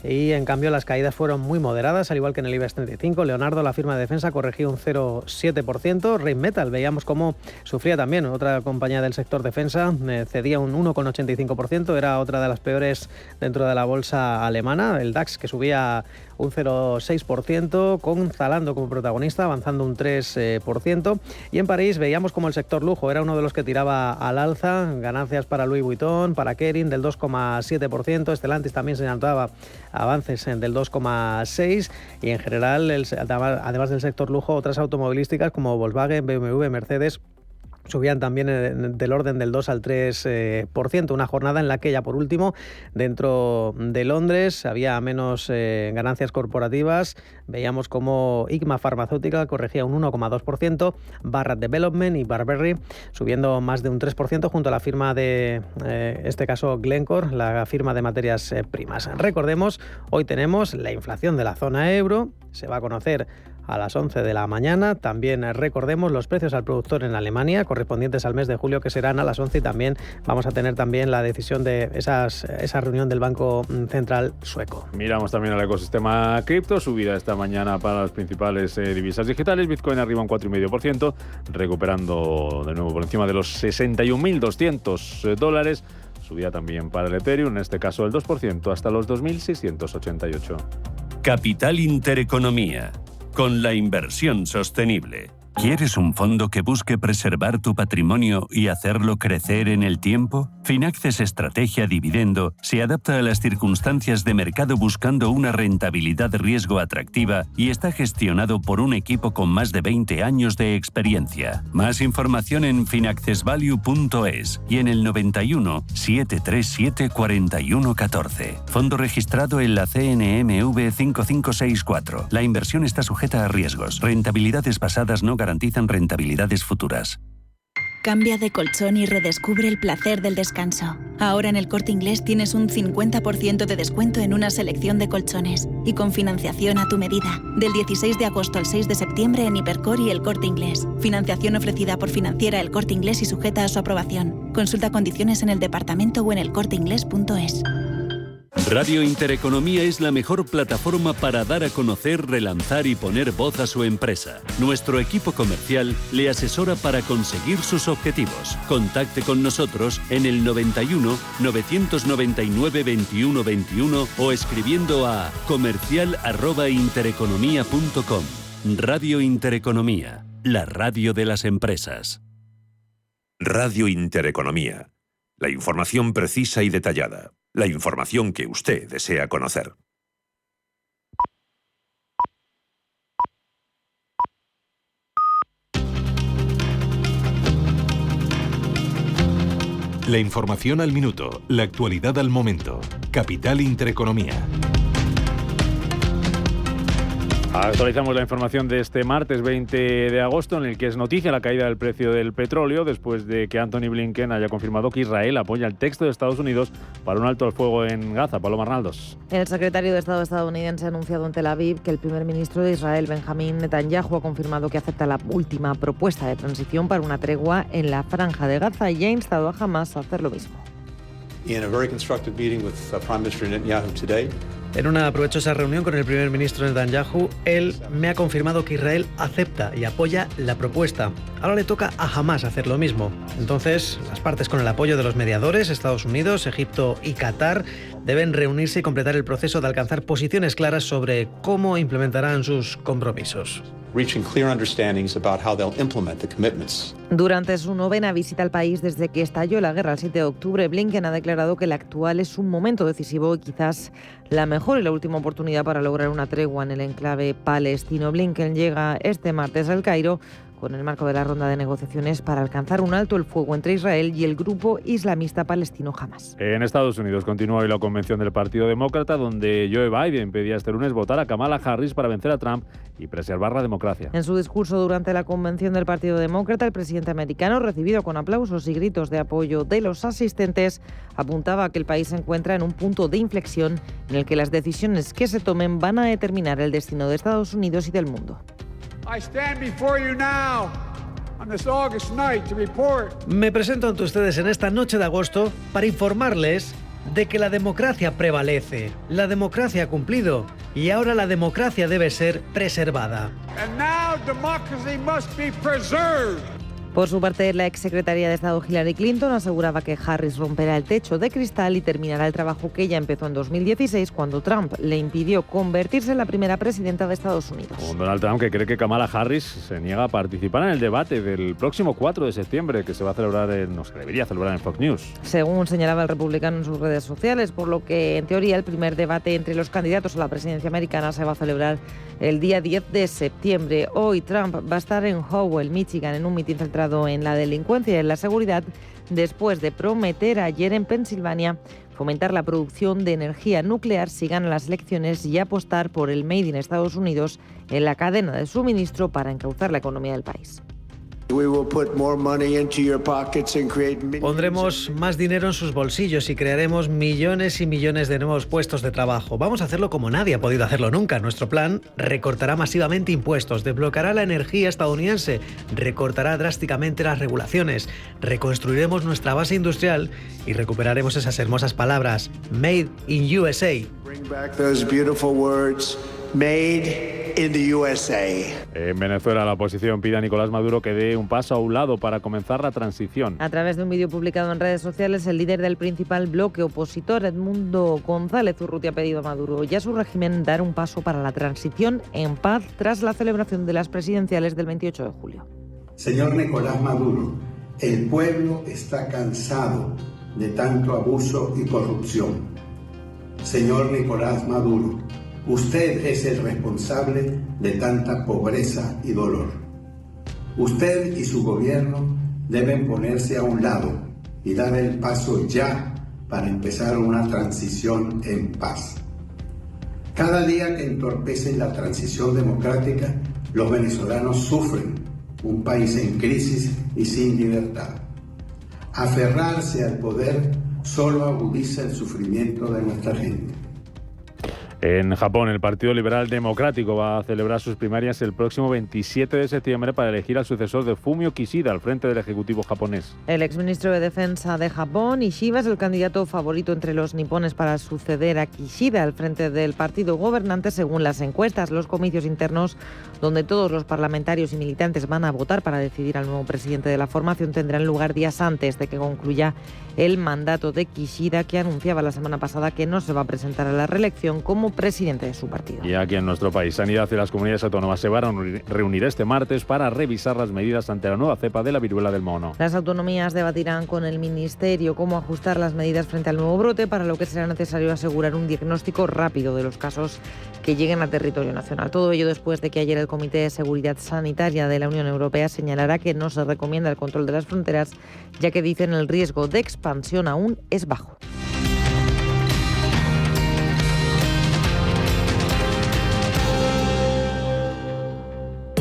Y en cambio las caídas fueron muy moderadas, al igual que en el IBEX 35. Leonardo, la firma de defensa, corregía un 0,7%. Rheinmetall, veíamos cómo sufría también. Otra compañía del sector defensa cedía un 1,85%. Era otra de las peores dentro de la bolsa alemana. El DAX, que subía un 0,6%, con Zalando como protagonista, avanzando un 3%. Y en París veíamos como el sector lujo era uno de los que tiraba al alza. Ganancias para Louis Vuitton, para Kering del 2,7%. Stellantis también se notaba avances del 2,6%. Y en general, además del sector lujo, otras automovilísticas como Volkswagen, BMW, Mercedes subían también del orden del 2 al 3%. Una jornada en la que, ya por último, dentro de Londres había menos ganancias corporativas. Veíamos como Hikma Farmacéutica corregía un 1,2%, Barratt Development y Burberry subiendo más de un 3%, junto a la firma de, este caso, Glencore, la firma de materias primas. Recordemos, hoy tenemos la inflación de la zona euro, se va a conocer a las 11 de la mañana. También recordemos los precios al productor en Alemania, correspondientes al mes de julio, que serán a las 11, y también vamos a tener también la decisión de esa reunión del Banco Central sueco. Miramos también al ecosistema cripto, subida esta mañana para las principales divisas digitales. Bitcoin arriba un 4,5%, recuperando de nuevo por encima de los $61.200. Subida también para el Ethereum, en este caso el 2%, hasta los 2.688. Capital Intereconomía, con la inversión sostenible. ¿Quieres un fondo que busque preservar tu patrimonio y hacerlo crecer en el tiempo? Finaccess Estrategia Dividendo se adapta a las circunstancias de mercado buscando una rentabilidad-riesgo atractiva y está gestionado por un equipo con más de 20 años de experiencia. Más información en finaccessvalue.es y en el 91 737 4114. Fondo registrado en la CNMV 5564. La inversión está sujeta a riesgos. Rentabilidades pasadas no garantizan rentabilidades futuras. Cambia de colchón y redescubre el placer del descanso. Ahora en El Corte Inglés tienes un 50% de descuento en una selección de colchones y con financiación a tu medida. Del 16 de agosto al 6 de septiembre en Hipercor y El Corte Inglés. Financiación ofrecida por Financiera El Corte Inglés y sujeta a su aprobación. Consulta condiciones en el departamento o en elcorteingles.es. Radio Intereconomía es la mejor plataforma para dar a conocer, relanzar y poner voz a su empresa. Nuestro equipo comercial le asesora para conseguir sus objetivos. Contacte con nosotros en el 91 999 21 21 o escribiendo a comercial@intereconomia.com. Radio Intereconomía, la radio de las empresas. Radio Intereconomía. La información precisa y detallada. La información que usted desea conocer. La información al minuto, la actualidad al momento. Capital Intereconomía. Actualizamos la información de este martes 20 de agosto, en el que es noticia la caída del precio del petróleo después de que Antony Blinken haya confirmado que Israel apoya el texto de Estados Unidos para un alto al fuego en Gaza. Paloma Arnaldos. El secretario de Estado estadounidense ha anunciado en Tel Aviv que el primer ministro de Israel, Benjamín Netanyahu, ha confirmado que acepta la última propuesta de transición para una tregua en la franja de Gaza y ha instado a Hamás a hacer lo mismo. En una provechosa reunión con el primer ministro Netanyahu, él me ha confirmado que Israel acepta y apoya la propuesta. Ahora le toca a Hamás hacer lo mismo. Entonces, las partes con el apoyo de los mediadores, Estados Unidos, Egipto y Qatar, deben reunirse y completar el proceso de alcanzar posiciones claras sobre cómo implementarán sus compromisos. Durante su novena visita al país desde que estalló la guerra el 7 de octubre, Blinken ha declarado que el actual es un momento decisivo y quizás la mejor y la última oportunidad para lograr una tregua en el enclave palestino. Blinken llega este martes al Cairo con el marco de la ronda de negociaciones para alcanzar un alto el fuego entre Israel y el grupo islamista palestino Hamás. En Estados Unidos continúa hoy la convención del Partido Demócrata, donde Joe Biden pedía este lunes votar a Kamala Harris para vencer a Trump y preservar la democracia. En su discurso durante la convención del Partido Demócrata, el presidente americano, recibido con aplausos y gritos de apoyo de los asistentes, apuntaba a que el país se encuentra en un punto de inflexión en el que las decisiones que se tomen van a determinar el destino de Estados Unidos y del mundo. Me presento ante ustedes en esta noche de agosto para informarles de que la democracia prevalece. La democracia ha cumplido y ahora la democracia debe ser preservada. Por su parte, la exsecretaria de Estado Hillary Clinton aseguraba que Harris romperá el techo de cristal y terminará el trabajo que ella empezó en 2016 cuando Trump le impidió convertirse en la primera presidenta de Estados Unidos. Con Donald Trump, que cree que Kamala Harris se niega a participar en el debate del próximo 4 de septiembre que se va a celebrar se debería celebrar en Fox News. Según señalaba el republicano en sus redes sociales, por lo que en teoría el primer debate entre los candidatos a la presidencia americana se va a celebrar el día 10 de septiembre. Hoy Trump va a estar en Howell, Michigan, en un mitin centrado en la delincuencia y en la seguridad, después de prometer ayer en Pensilvania fomentar la producción de energía nuclear si gana las elecciones y apostar por el Made in Estados Unidos en la cadena de suministro para encauzar la economía del país. Pondremos más dinero en sus bolsillos y crearemos millones y millones de nuevos puestos de trabajo. Vamos a hacerlo como nadie ha podido hacerlo nunca. Nuestro plan recortará masivamente impuestos, desbloqueará la energía estadounidense, recortará drásticamente las regulaciones, reconstruiremos nuestra base industrial y recuperaremos esas hermosas palabras, Made in USA. Bring back those beautiful words, Made in the USA. En Venezuela, la oposición pide a Nicolás Maduro que dé un paso a un lado para comenzar la transición. A través de un vídeo publicado en redes sociales, el líder del principal bloque opositor, Edmundo González Urrutia, ha pedido a Maduro y a su régimen dar un paso para la transición en paz tras la celebración de las presidenciales del 28 de julio. Señor Nicolás Maduro, el pueblo está cansado de tanto abuso y corrupción. Señor Nicolás Maduro, usted es el responsable de tanta pobreza y dolor. Usted y su gobierno deben ponerse a un lado y dar el paso ya para empezar una transición en paz. Cada día que entorpecen la transición democrática, los venezolanos sufren un país en crisis y sin libertad. Aferrarse al poder solo agudiza el sufrimiento de nuestra gente. En Japón, el Partido Liberal Democrático va a celebrar sus primarias el próximo 27 de septiembre para elegir al sucesor de Fumio Kishida al frente del Ejecutivo japonés. El exministro de Defensa de Japón, Ishiba, es el candidato favorito entre los nipones para suceder a Kishida al frente del partido gobernante según las encuestas. Los comicios internos, donde todos los parlamentarios y militantes van a votar para decidir al nuevo presidente de la formación, tendrán lugar días antes de que concluya el mandato de Kishida, que anunciaba la semana pasada que no se va a presentar a la reelección como presidente de su partido. Y aquí en nuestro país, Sanidad y las comunidades autónomas se van a reunir este martes para revisar las medidas ante la nueva cepa de la viruela del mono. Las autonomías debatirán con el Ministerio cómo ajustar las medidas frente al nuevo brote, para lo que será necesario asegurar un diagnóstico rápido de los casos que lleguen a territorio nacional. Todo ello después de que ayer el Comité de Seguridad Sanitaria de la Unión Europea señalara que no se recomienda el control de las fronteras, ya que dicen el riesgo de expansión aún es bajo.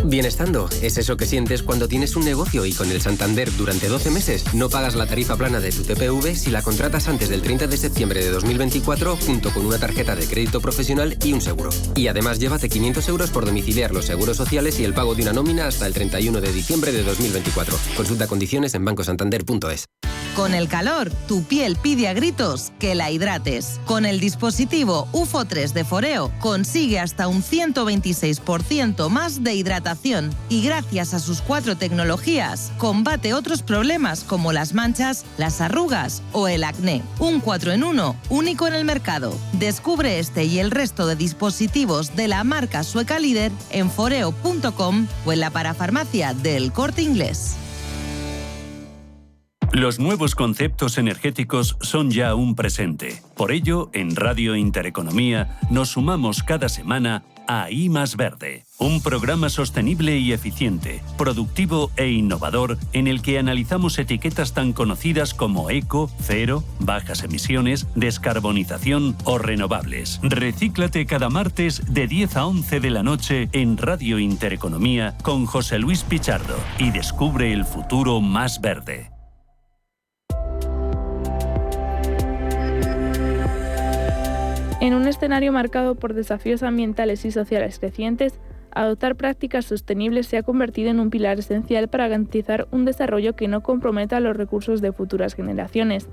Bienestando es eso que sientes cuando tienes un negocio y con el Santander durante 12 meses no pagas la tarifa plana de tu TPV si la contratas antes del 30 de septiembre de 2024 junto con una tarjeta de crédito profesional y un seguro. Y además llévate 500 euros por domiciliar los seguros sociales y el pago de una nómina hasta el 31 de diciembre de 2024. Consulta condiciones en bancosantander.es. Con el calor, tu piel pide a gritos que la hidrates. Con el dispositivo UFO 3 de Foreo consigue hasta un 126% más de hidratación y gracias a sus 4 tecnologías combate otros problemas como las manchas, las arrugas o el acné. Un 4 en 1 único en el mercado. Descubre este y el resto de dispositivos de la marca sueca líder en foreo.com o en la parafarmacia del Corte Inglés. Los nuevos conceptos energéticos son ya un presente. Por ello, en Radio Intereconomía nos sumamos cada semana a I Más Verde, un programa sostenible y eficiente, productivo e innovador en el que analizamos etiquetas tan conocidas como eco, cero, bajas emisiones, descarbonización o renovables. Recíclate cada martes de 10 a 11 de la noche en Radio Intereconomía con José Luis Pichardo y descubre el futuro más verde. En un escenario marcado por desafíos ambientales y sociales crecientes, adoptar prácticas sostenibles se ha convertido en un pilar esencial para garantizar un desarrollo que no comprometa los recursos de futuras generaciones.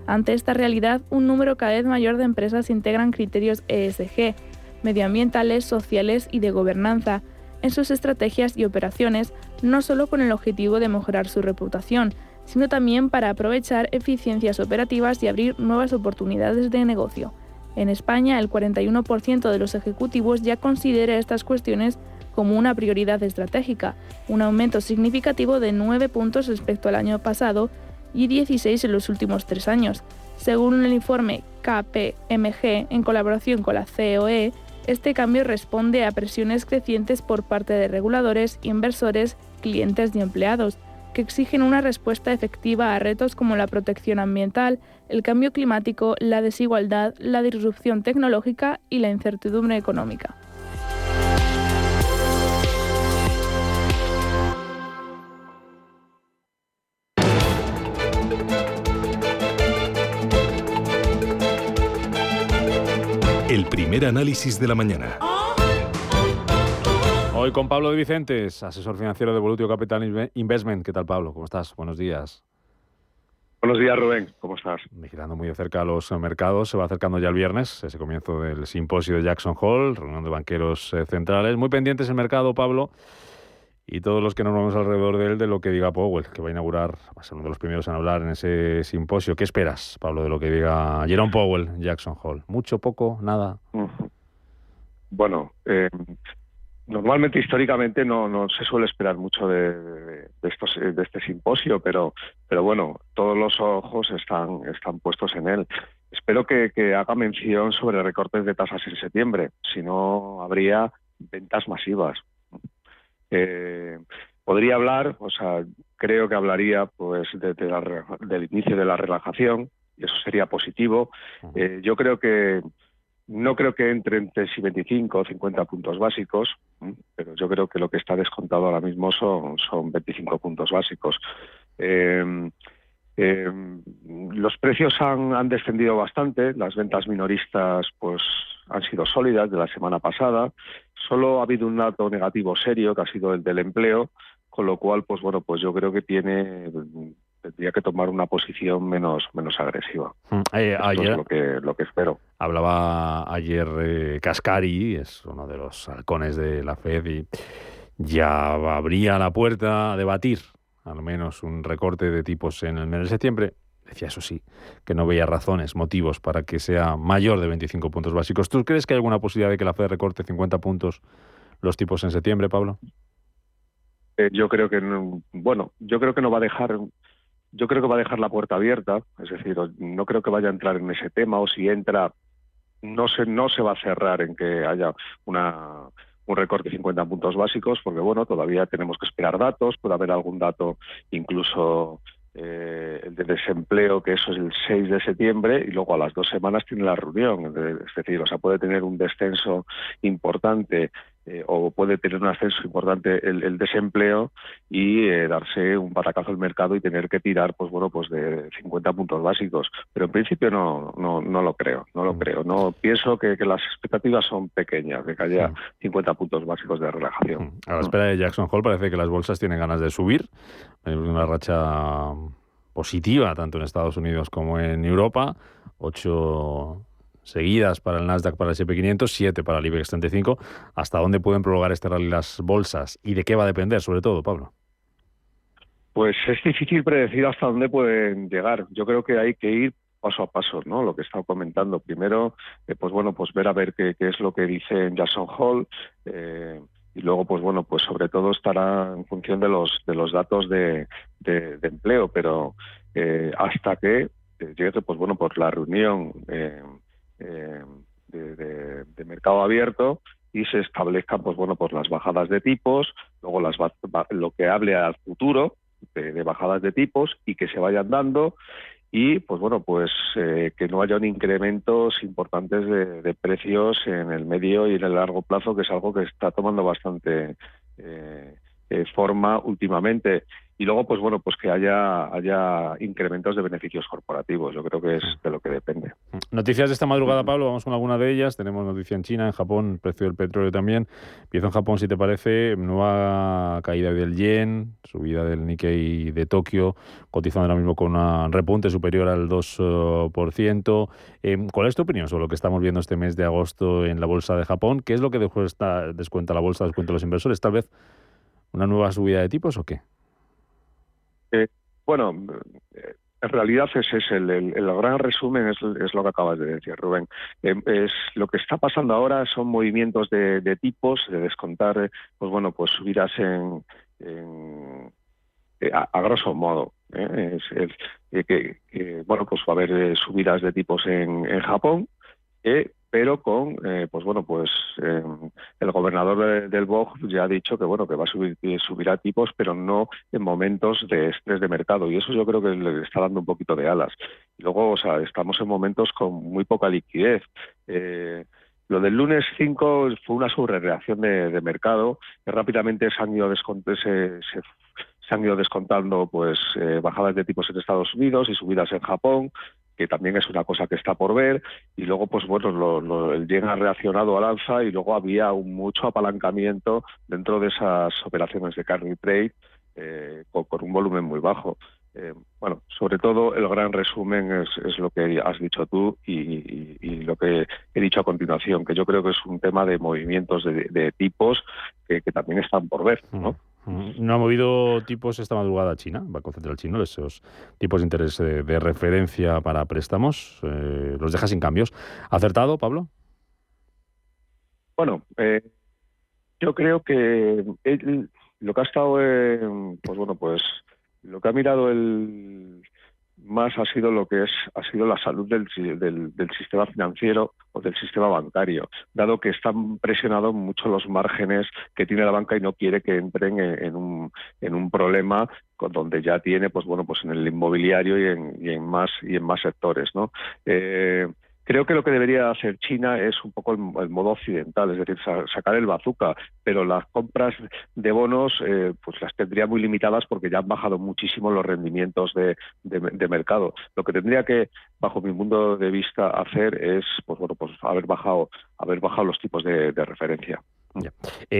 Ante esta realidad, un número cada vez mayor de empresas integran criterios ESG, medioambientales, sociales y de gobernanza, en sus estrategias y operaciones, no solo con el objetivo de mejorar su reputación, sino también para aprovechar eficiencias operativas y abrir nuevas oportunidades de negocio. En España, el 41% de los ejecutivos ya considera estas cuestiones como una prioridad estratégica, un aumento significativo de 9 puntos respecto al año pasado y 16 en los últimos 3 años. Según el informe KPMG, en colaboración con la COE, este cambio responde a presiones crecientes por parte de reguladores, inversores, clientes y empleados, que exigen una respuesta efectiva a retos como la protección ambiental, el cambio climático, la desigualdad, la disrupción tecnológica y la incertidumbre económica. El primer análisis de la mañana. Hoy con Pablo de Vicentes, asesor financiero de Volutio Capital Investment. ¿Qué tal, Pablo? ¿Cómo estás? Buenos días. Buenos días, Rubén. ¿Cómo estás? Vigilando muy de cerca a los mercados. Se va acercando ya el viernes, ese comienzo del simposio de Jackson Hole, reunión de banqueros centrales. Muy pendientes el mercado, Pablo, y todos los que nos vamos alrededor de él, de lo que diga Powell, que va a inaugurar, va a ser uno de los primeros en hablar en ese simposio. ¿Qué esperas, Pablo, de lo que diga Jerome Powell en Jackson Hole? ¿Mucho, poco, nada? Bueno, normalmente, históricamente, no se suele esperar mucho de este simposio, pero bueno, todos los ojos están puestos en él. Espero que haga mención sobre recortes de tasas en septiembre, si no habría ventas masivas. Podría hablar, creo que hablaría pues del inicio de la relajación, y eso sería positivo. Yo creo que No creo que entre 25 o 50 puntos básicos, pero yo creo que lo que está descontado ahora mismo son 25 puntos básicos. Los precios han descendido bastante, las ventas minoristas pues han sido sólidas de la semana pasada. Solo ha habido un dato negativo serio, que ha sido el del empleo, con lo cual pues bueno, pues yo creo que tendría que tomar una posición menos agresiva. Ayer es lo que espero. Hablaba ayer Cascari, es uno de los halcones de la FED, y ya abría la puerta a debatir al menos un recorte de tipos en el mes de septiembre. Decía, eso sí, que no veía motivos para que sea mayor de 25 puntos básicos. ¿Tú crees que hay alguna posibilidad de que la FED recorte 50 puntos los tipos en septiembre, Pablo? Yo creo que no, yo creo que no va a dejar. Yo creo que va a dejar la puerta abierta, es decir, no creo que vaya a entrar en ese tema, o si entra, no se va a cerrar en que haya un recorte de 50 puntos básicos, porque bueno, todavía tenemos que esperar datos, puede haber algún dato, incluso el de desempleo, que eso es el 6 de septiembre, y luego a las 2 semanas tiene la reunión, es decir, o sea, puede tener un descenso importante o puede tener un ascenso importante el desempleo y darse un batacazo al mercado y tener que tirar pues bueno, pues de 50 puntos básicos, pero en principio no lo creo, no pienso que las expectativas son pequeñas de que haya 50 puntos básicos de relajación. A la espera de Jackson Hole parece que las bolsas tienen ganas de subir, hay una racha positiva tanto en Estados Unidos como en Europa, 8 seguidas para el Nasdaq, para el S&P 500, 7 para el IBEX 35. ¿Hasta dónde pueden prolongar este rally las bolsas? ¿Y de qué va a depender, sobre todo, Pablo? Pues es difícil predecir hasta dónde pueden llegar. Yo creo que hay que ir paso a paso, ¿no? Lo que he estado comentando. Primero, pues bueno, pues ver a ver qué es lo que dice Jackson Hole, y luego, pues bueno, pues sobre todo estará en función de los datos de empleo, pero hasta que llegue, pues bueno, por la reunión de mercado abierto y se establezcan pues bueno, pues las bajadas de tipos, luego lo que hable al futuro de bajadas de tipos y que se vayan dando, y pues bueno, pues que no haya un incrementos importantes de precios en el medio y en el largo plazo, que es algo que está tomando bastante forma últimamente. Y luego, pues bueno, pues que haya incrementos de beneficios corporativos. Yo creo que es de lo que depende. Noticias de esta madrugada, Pablo, vamos con alguna de ellas. Tenemos noticia en China, en Japón, el precio del petróleo también. Empiezo en Japón, si te parece, nueva caída del yen, subida del Nikkei de Tokio, cotizando ahora mismo con un repunte superior al 2%. ¿Cuál es tu opinión sobre lo que estamos viendo este mes de agosto en la bolsa de Japón? ¿Qué es lo que descuenta la bolsa, descuenta los inversores? ¿Tal vez una nueva subida de tipos o qué? Bueno, en realidad ese es el gran resumen, es lo que acabas de decir, Rubén. Es lo que está pasando ahora son movimientos de tipos, de descontar, pues bueno, pues subidas a grosso modo. Bueno, pues va a haber subidas de tipos en Japón, pero con, pues bueno, pues el gobernador del BOJ ya ha dicho que bueno, que va a subirá tipos, pero no en momentos de estrés de mercado, y eso yo creo que le está dando un poquito de alas. Y luego, o sea, estamos en momentos con muy poca liquidez. Lo del lunes 5 fue una sobrereacción de mercado, que rápidamente se han ido descontando pues bajadas de tipos en Estados Unidos y subidas en Japón, que también es una cosa que está por ver, y luego pues bueno, el yen ha reaccionado al alza, y luego había mucho apalancamiento dentro de esas operaciones de carry trade con un volumen muy bajo. Bueno, sobre todo el gran resumen es lo que has dicho tú y lo que he dicho a continuación, que yo creo que es un tema de movimientos de tipos que también están por ver, ¿no? No ha movido tipos esta madrugada China, Banco Central chino, esos tipos de interés de referencia para préstamos, los deja sin cambios. ¿Acertado, Pablo? Bueno, yo creo que lo que ha estado, pues bueno, pues lo que ha mirado más ha sido ha sido la salud del sistema financiero o del sistema bancario, dado que están presionados mucho los márgenes que tiene la banca y no quiere que entren en un problema con donde ya tiene, pues bueno, pues en el inmobiliario y en más sectores, ¿no? Creo que lo que debería hacer China es un poco el modo occidental, es decir, sacar el bazooka, pero las compras de bonos pues las tendría muy limitadas porque ya han bajado muchísimo los rendimientos de mercado. Lo que tendría que, bajo mi punto de vista, hacer es pues haber bajado los tipos de referencia. Ya.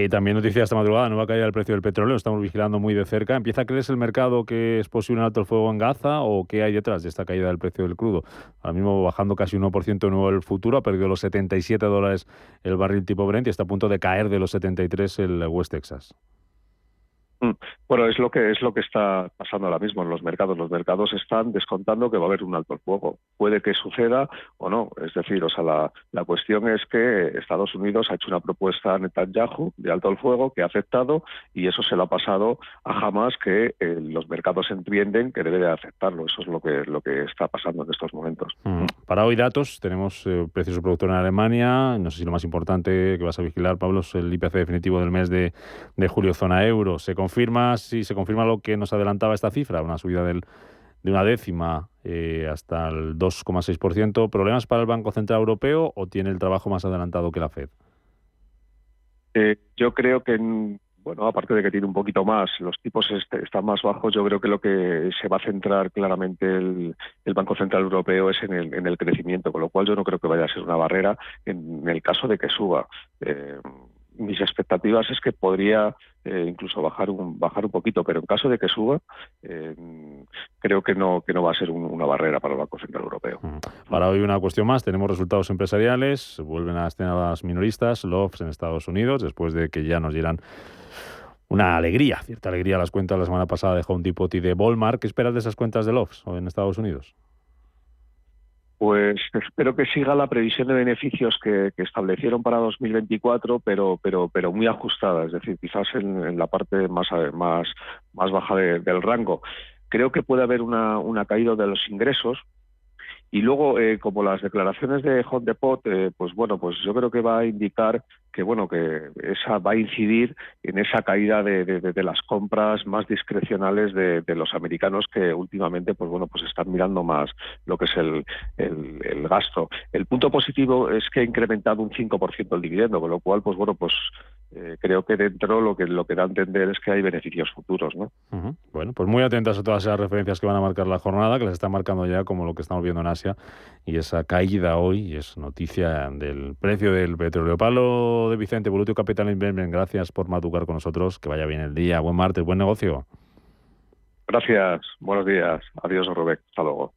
También noticia esta madrugada, nueva caída del precio del petróleo, estamos vigilando muy de cerca. ¿Empieza a creerse el mercado que es posible un alto el fuego en Gaza o qué hay detrás de esta caída del precio del crudo? Ahora mismo bajando casi un 1% de nuevo el futuro, ha perdido los $77 el barril tipo Brent y está a punto de caer de los 73 el West Texas. Bueno, es lo que está pasando ahora mismo en los mercados. Los mercados están descontando que va a haber un alto el fuego. Puede que suceda o no. Es decir, la cuestión es que Estados Unidos ha hecho una propuesta a Netanyahu de alto el fuego que ha aceptado y eso se lo ha pasado a Hamas, que los mercados entienden que debe de aceptarlo. Eso es lo que está pasando en estos momentos. Para hoy datos, tenemos precios productor en Alemania. No sé si lo más importante que vas a vigilar, Pablo, es el IPC definitivo del mes de julio, zona euro. Se confirma lo que nos adelantaba esta cifra, una subida de una décima hasta el 2,6%. ¿Problemas para el Banco Central Europeo o tiene el trabajo más adelantado que la FED? Yo creo que, aparte de que tiene un poquito más, los tipos están más bajos, yo creo que lo que se va a centrar claramente el Banco Central Europeo es en el crecimiento, con lo cual yo no creo que vaya a ser una barrera en el caso de que suba. Mis expectativas es que podría incluso bajar un poquito, pero en caso de que suba, creo que no va a ser una barrera para el Banco Central Europeo. Para hoy una cuestión más, tenemos resultados empresariales, vuelven a escena las minoristas, Lowe's en Estados Unidos, después de que ya nos dieran cierta alegría las cuentas la semana pasada de Home Depot y de Walmart. ¿Qué esperas de esas cuentas de Lowe's en Estados Unidos? Pues espero que siga la previsión de beneficios que establecieron para 2024, pero muy ajustada, es decir, quizás en la parte más baja del rango. Creo que puede haber una caída de los ingresos. Y luego, como las declaraciones de Home Depot, pues yo creo que va a indicar que esa va a incidir en esa caída de las compras más discrecionales de los americanos, que últimamente pues están mirando más lo que es el gasto. El punto positivo es que ha incrementado un 5% el dividendo, con lo cual creo que dentro lo que da a entender es que hay beneficios futuros, ¿no? Uh-huh. Bueno, pues muy atentas a todas esas referencias que van a marcar la jornada, que las están marcando ya, como lo que estamos viendo en Asia, y esa caída hoy es noticia del precio del petróleo. Pablo de Vicente, Volutio Capital Investment, gracias por madrugar con nosotros, que vaya bien el día, buen martes, buen negocio. Gracias, buenos días, adiós Rubén, hasta luego.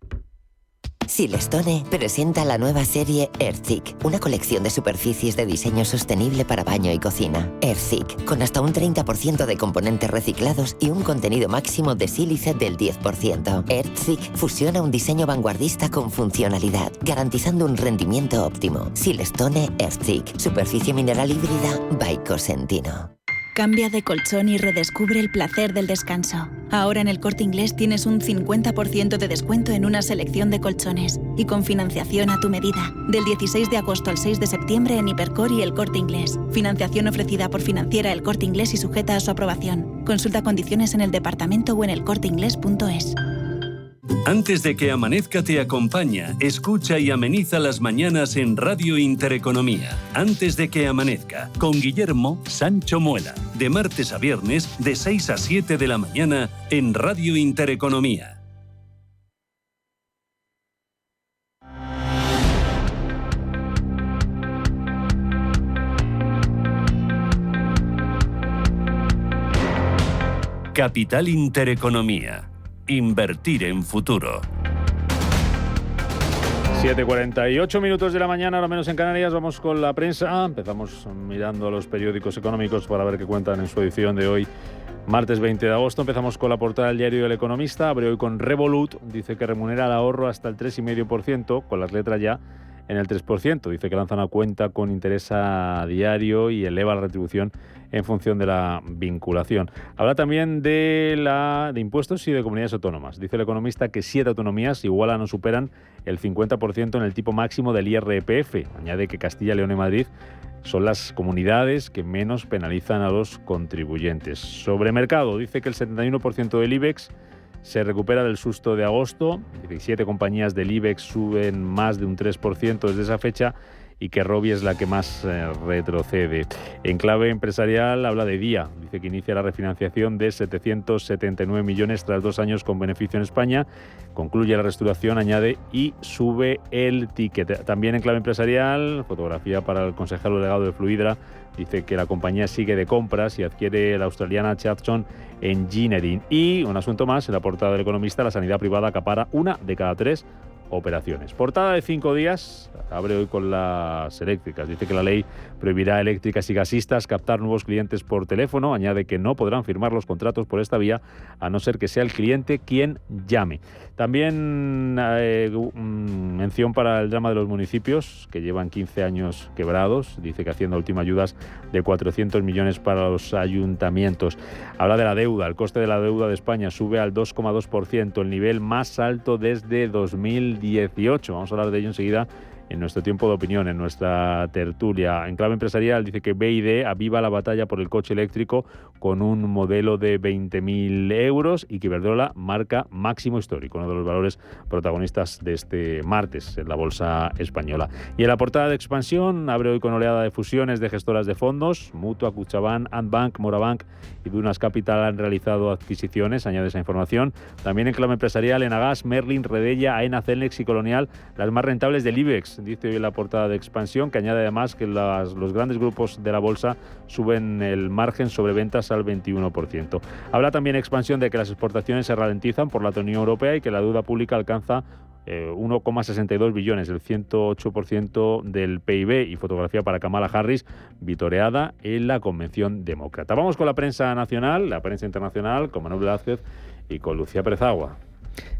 Silestone presenta la nueva serie Earthik, una colección de superficies de diseño sostenible para baño y cocina. Earthik, con hasta un 30% de componentes reciclados y un contenido máximo de sílice del 10%. Earthik fusiona un diseño vanguardista con funcionalidad, garantizando un rendimiento óptimo. Silestone Earthik, superficie mineral híbrida by Cosentino. Cambia de colchón y redescubre el placer del descanso. Ahora en el Corte Inglés tienes un 50% de descuento en una selección de colchones y con financiación a tu medida. Del 16 de agosto al 6 de septiembre en Hipercor y el Corte Inglés. Financiación ofrecida por Financiera El Corte Inglés y sujeta a su aprobación. Consulta condiciones en el departamento o en elcorteinglés.es. Antes de que amanezca te acompaña, escucha y ameniza las mañanas en Radio Intereconomía. Antes de que amanezca, con Guillermo Sancho Muela. De martes a viernes, de 6 a 7 de la mañana, en Radio Intereconomía. Capital Intereconomía. Invertir en futuro. 7:48 minutos de la mañana, ahora menos en Canarias. Vamos con la prensa. Empezamos mirando a los periódicos económicos para ver qué cuentan en su edición de hoy, martes 20 de agosto. Empezamos con la portada del diario El Economista. Abre hoy con Revolut. Dice que remunera el ahorro hasta el 3,5%, con las letras ya en el 3%. Dice que lanza una cuenta con interés a diario y eleva la retribución en función de la vinculación. Habla también de impuestos y de comunidades autónomas. Dice El Economista que 7 autonomías igualan o superan el 50% en el tipo máximo del IRPF. Añade que Castilla, León y Madrid son las comunidades que menos penalizan a los contribuyentes. Sobre mercado, dice que el 71% del IBEX se recupera del susto de agosto. 17 compañías del IBEX suben más de un 3% desde esa fecha y que Robi es la que más retrocede. En clave empresarial habla de Día. Dice que inicia la refinanciación de 779 millones tras 2 años con beneficio en España. Concluye la reestructuración, añade, y sube el ticket. También en clave empresarial, fotografía para el consejero delegado de Fluidra. Dice que la compañía sigue de compras y adquiere la australiana Chadson Engineering. Y un asunto más, en la portada del Economista, la sanidad privada acapara 1 de cada 3 operaciones. Portada de 5 días, abre hoy con las eléctricas. Dice que la ley prohibirá a eléctricas y gasistas captar nuevos clientes por teléfono. Añade que no podrán firmar los contratos por esta vía a no ser que sea el cliente quien llame. También mención para el drama de los municipios, que llevan 15 años quebrados. Dice que Hacienda ultima ayudas de 400 millones para los ayuntamientos. Habla de la deuda. El coste de la deuda de España sube al 2,2%, el nivel más alto desde 2018. Vamos a hablar de ello enseguida en nuestro tiempo de opinión, en nuestra tertulia. En clave empresarial dice que BYD aviva la batalla por el coche eléctrico con un modelo de 20.000 euros y que Iberdrola marca máximo histórico, uno de los valores protagonistas de este martes en la bolsa española. Y en la portada de expansión abre hoy con oleada de fusiones de gestoras de fondos. Mutua, Kutxabank, Antbank, Morabank y Dunas Capital han realizado adquisiciones, añade esa información. También en clave empresarial, Enagas, Merlin, Redella, Aena, Celnex y Colonial, las más rentables del IBEX. Dice hoy en la portada de expansión, que añade además que los grandes grupos de la bolsa suben el margen sobre ventas al 21%. Habla también expansión de que las exportaciones se ralentizan por la Unión Europea y que la deuda pública alcanza 1,62 billones, el 108% del PIB, y fotografía para Kamala Harris, vitoreada en la Convención Demócrata. Vamos con la prensa nacional, la prensa internacional, con Manuel Velázquez y con Lucía Pérez-Agua.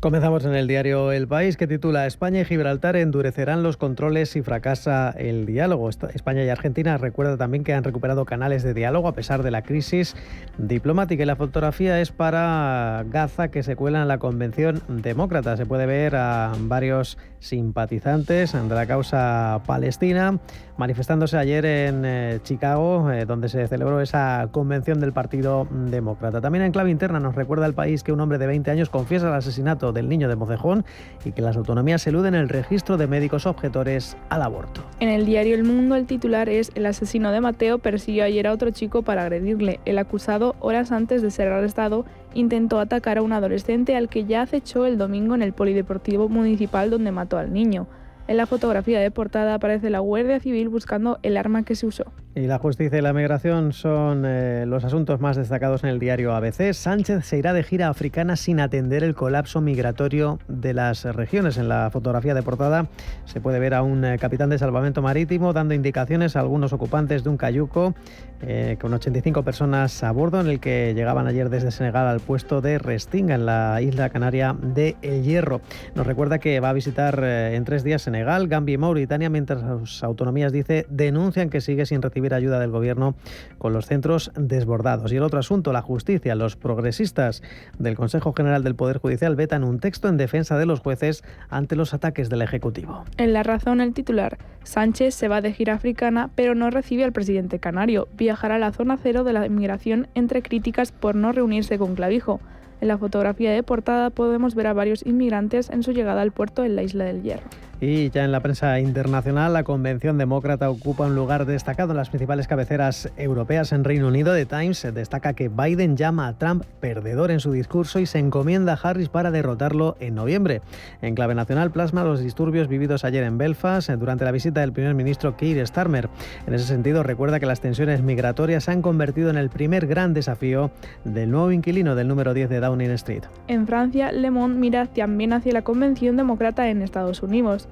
Comenzamos en el diario El País, que titula España y Gibraltar endurecerán los controles si fracasa el diálogo. España y Argentina recuerda también que han recuperado canales de diálogo a pesar de la crisis diplomática. Y la fotografía es para Gaza, que se cuela en la Convención Demócrata. Se puede ver a varios simpatizantes de la causa palestina manifestándose ayer en Chicago, donde se celebró esa convención del Partido Demócrata. También en clave interna nos recuerda El País que un hombre de 20 años confiesa el asesinato del niño de Mocejón y que las autonomías eluden el registro de médicos objetores al aborto. En el diario El Mundo el titular es: el asesino de Mateo persiguió ayer a otro chico para agredirle. El acusado, horas antes de ser arrestado, intentó atacar a un adolescente al que ya acechó el domingo en el polideportivo municipal donde mató al niño. En la fotografía de portada aparece la Guardia Civil buscando el arma que se usó. Y la justicia y la migración son los asuntos más destacados en el diario ABC. Sánchez se irá de gira africana sin atender el colapso migratorio de las regiones. En la fotografía de portada se puede ver a un capitán de salvamento marítimo dando indicaciones a algunos ocupantes de un cayuco con 85 personas a bordo, en el que llegaban ayer desde Senegal al puesto de Restinga, en la isla canaria de El Hierro. Nos recuerda que va a visitar en 3 días Senegal, Gambia y Mauritania, mientras las autonomías, dice, denuncian que sigue sin recibir ayuda del gobierno con los centros desbordados. Y el otro asunto, la justicia. Los progresistas del Consejo General del Poder Judicial vetan un texto en defensa de los jueces ante los ataques del Ejecutivo. En La Razón el titular: Sánchez se va de gira africana pero no recibe al presidente canario. Viajará a la zona cero de la inmigración entre críticas por no reunirse con Clavijo. En la fotografía de portada podemos ver a varios inmigrantes en su llegada al puerto en la Isla del Hierro. Y ya en la prensa internacional, la Convención Demócrata ocupa un lugar destacado en las principales cabeceras europeas. En Reino Unido, The Times destaca que Biden llama a Trump perdedor en su discurso y se encomienda a Harris para derrotarlo en noviembre. En clave nacional plasma los disturbios vividos ayer en Belfast durante la visita del primer ministro Keir Starmer. En ese sentido, recuerda que las tensiones migratorias se han convertido en el primer gran desafío del nuevo inquilino del número 10 de Downing Street. En Francia, Le Monde mira también hacia la Convención Demócrata en Estados Unidos.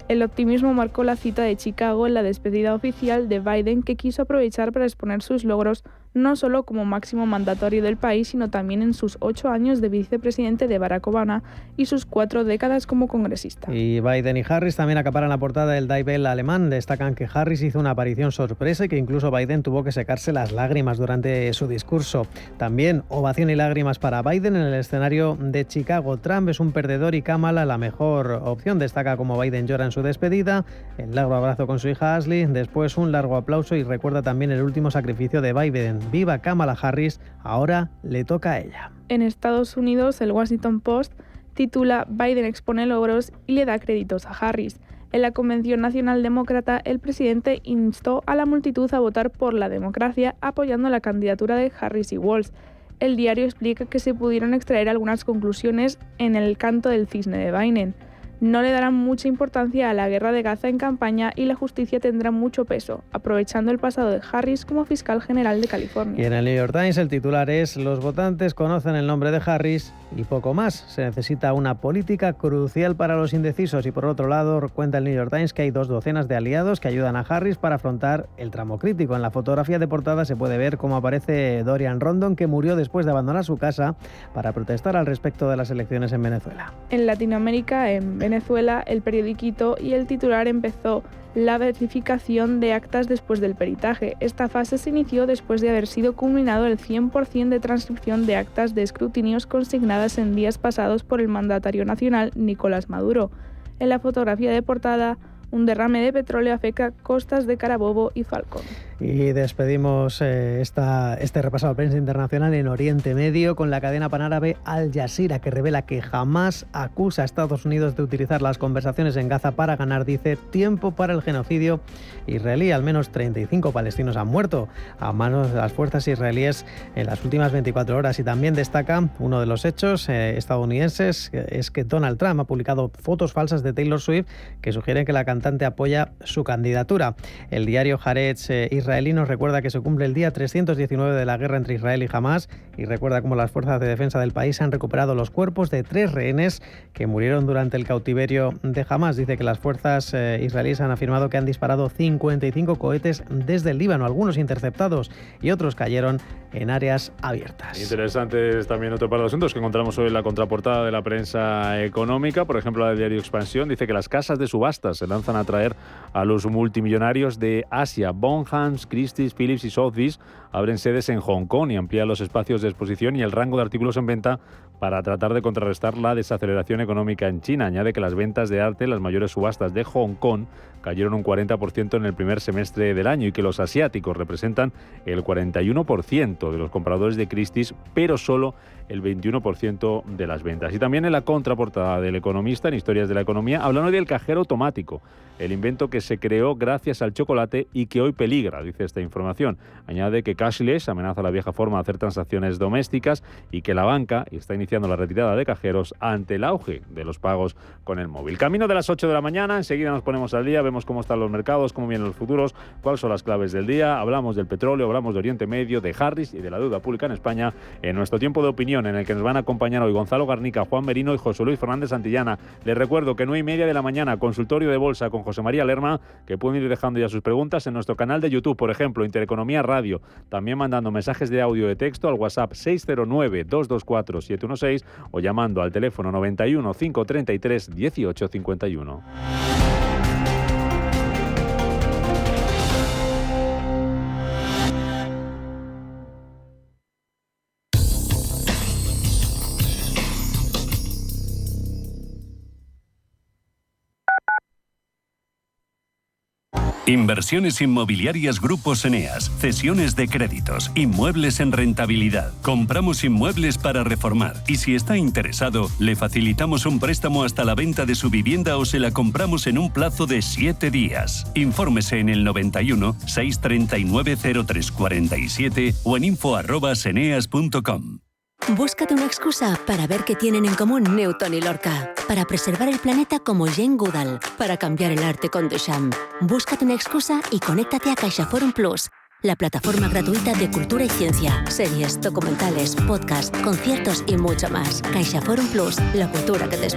El optimismo marcó la cita de Chicago en la despedida oficial de Biden, que quiso aprovechar para exponer sus logros no solo como máximo mandatario del país, sino también en sus 8 años de vicepresidente de Barack Obama y sus 4 décadas como congresista. Y Biden y Harris también acaparan la portada del Die Welt alemán. Destacan que Harris hizo una aparición sorpresa y que incluso Biden tuvo que secarse las lágrimas durante su discurso. También ovación y lágrimas para Biden en el escenario de Chicago. Trump es un perdedor y Kamala la mejor opción. Destaca como Biden llora en su despedida, el largo abrazo con su hija Ashley, después un largo aplauso y recuerda también el último sacrificio de Biden decían viva Kamala Harris, ahora le toca a ella. En Estados Unidos, el Washington Post titula Biden expone logros y le da créditos a Harris. En la Convención Nacional Demócrata, el presidente instó a la multitud a votar por la democracia, apoyando la candidatura de Harris y Walz. El diario explica que se pudieron extraer algunas conclusiones en el canto del cisne de Biden. No le darán mucha importancia a la guerra de Gaza en campaña y la justicia tendrá mucho peso, aprovechando el pasado de Harris como fiscal general de California. Y en el New York Times el titular es: los votantes conocen el nombre de Harris y poco más. Se necesita una política crucial para los indecisos. Y por otro lado, cuenta el New York Times que hay 2 docenas de aliados que ayudan a Harris para afrontar el tramo crítico. En la fotografía de portada se puede ver cómo aparece Dorian Rondon, que murió después de abandonar su casa para protestar al respecto de las elecciones en Venezuela. En Latinoamérica, en Venezuela, el periodiquito y el titular empezó la verificación de actas después del peritaje. Esta fase se inició después de haber sido culminado el 100% de transcripción de actas de escrutinios consignadas en días pasados por el mandatario nacional Nicolás Maduro. En la fotografía de portada, un derrame de petróleo afecta costas de Carabobo y Falcón. Y despedimos este repaso a la prensa internacional en Oriente Medio con la cadena panárabe Al Jazeera, que revela que Hamás acusa a Estados Unidos de utilizar las conversaciones en Gaza para ganar, dice, tiempo para el genocidio israelí. Al menos 35 palestinos han muerto a manos de las fuerzas israelíes en las últimas 24 horas. Y también destaca uno de los hechos estadounidenses, es que Donald Trump ha publicado fotos falsas de Taylor Swift que sugieren que la cantante apoya su candidatura. El diario Haaretz israelí nos recuerda que se cumple el día 319 de la guerra entre Israel y Hamás y recuerda cómo las fuerzas de defensa del país han recuperado los cuerpos de 3 rehenes que murieron durante el cautiverio de Hamás. Dice que las fuerzas israelíes han afirmado que han disparado 55 cohetes desde el Líbano, algunos interceptados y otros cayeron en áreas abiertas. Interesantes también otro par de asuntos que encontramos hoy en la contraportada de la prensa económica. Por ejemplo, la del diario Expansión dice que las casas de subastas se lanzan a atraer a los multimillonarios de Asia. Bonhams, Christie's, Phillips y Sotheby's abren sedes en Hong Kong y amplían los espacios de exposición y el rango de artículos en venta para tratar de contrarrestar la desaceleración económica en China. Añade que las ventas de arte, las mayores subastas de Hong Kong, cayeron un 40% en el primer semestre del año y que los asiáticos representan el 41% de los compradores de Christie's, pero solo el 21% de las ventas. Y también en la contraportada del Economista, en Historias de la Economía, hablan hoy del cajero automático, el invento que se creó gracias al chocolate y que hoy peligra, dice esta información. Añade que cashless amenaza la vieja forma de hacer transacciones domésticas y que la banca está iniciando la retirada de cajeros ante el auge de los pagos con el móvil. Camino de las 8 de la mañana, enseguida nos ponemos al día, vemos cómo están los mercados, cómo vienen los futuros, cuáles son las claves del día, hablamos del petróleo, hablamos de Oriente Medio, de Harris y de la deuda pública en España, en nuestro tiempo de opinión, en el que nos van a acompañar hoy Gonzalo Garnica, Juan Merino y José Luis Fernández Santillana. Les recuerdo que 9:30 de la mañana, consultorio de bolsa con José María Lerma, que pueden ir dejando ya sus preguntas en nuestro canal de YouTube, por ejemplo, Intereconomía Radio, también mandando mensajes de audio de texto al WhatsApp 609-224-716 o llamando al teléfono 91 533 1851. Inversiones inmobiliarias Grupos Eneas, cesiones de créditos, inmuebles en rentabilidad. Compramos inmuebles para reformar y si está interesado, le facilitamos un préstamo hasta la venta de su vivienda o se la compramos en un plazo de 7 días. Infórmese en el 91 639 0347 o en info@eneas.com. Búscate una excusa para ver qué tienen en común Newton y Lorca, para preservar el planeta como Jane Goodall, para cambiar el arte con Duchamp. Búscate una excusa y conéctate a CaixaForum Plus, la plataforma gratuita de cultura y ciencia, series, documentales, podcasts, conciertos y mucho más. CaixaForum Plus, la cultura que te espera.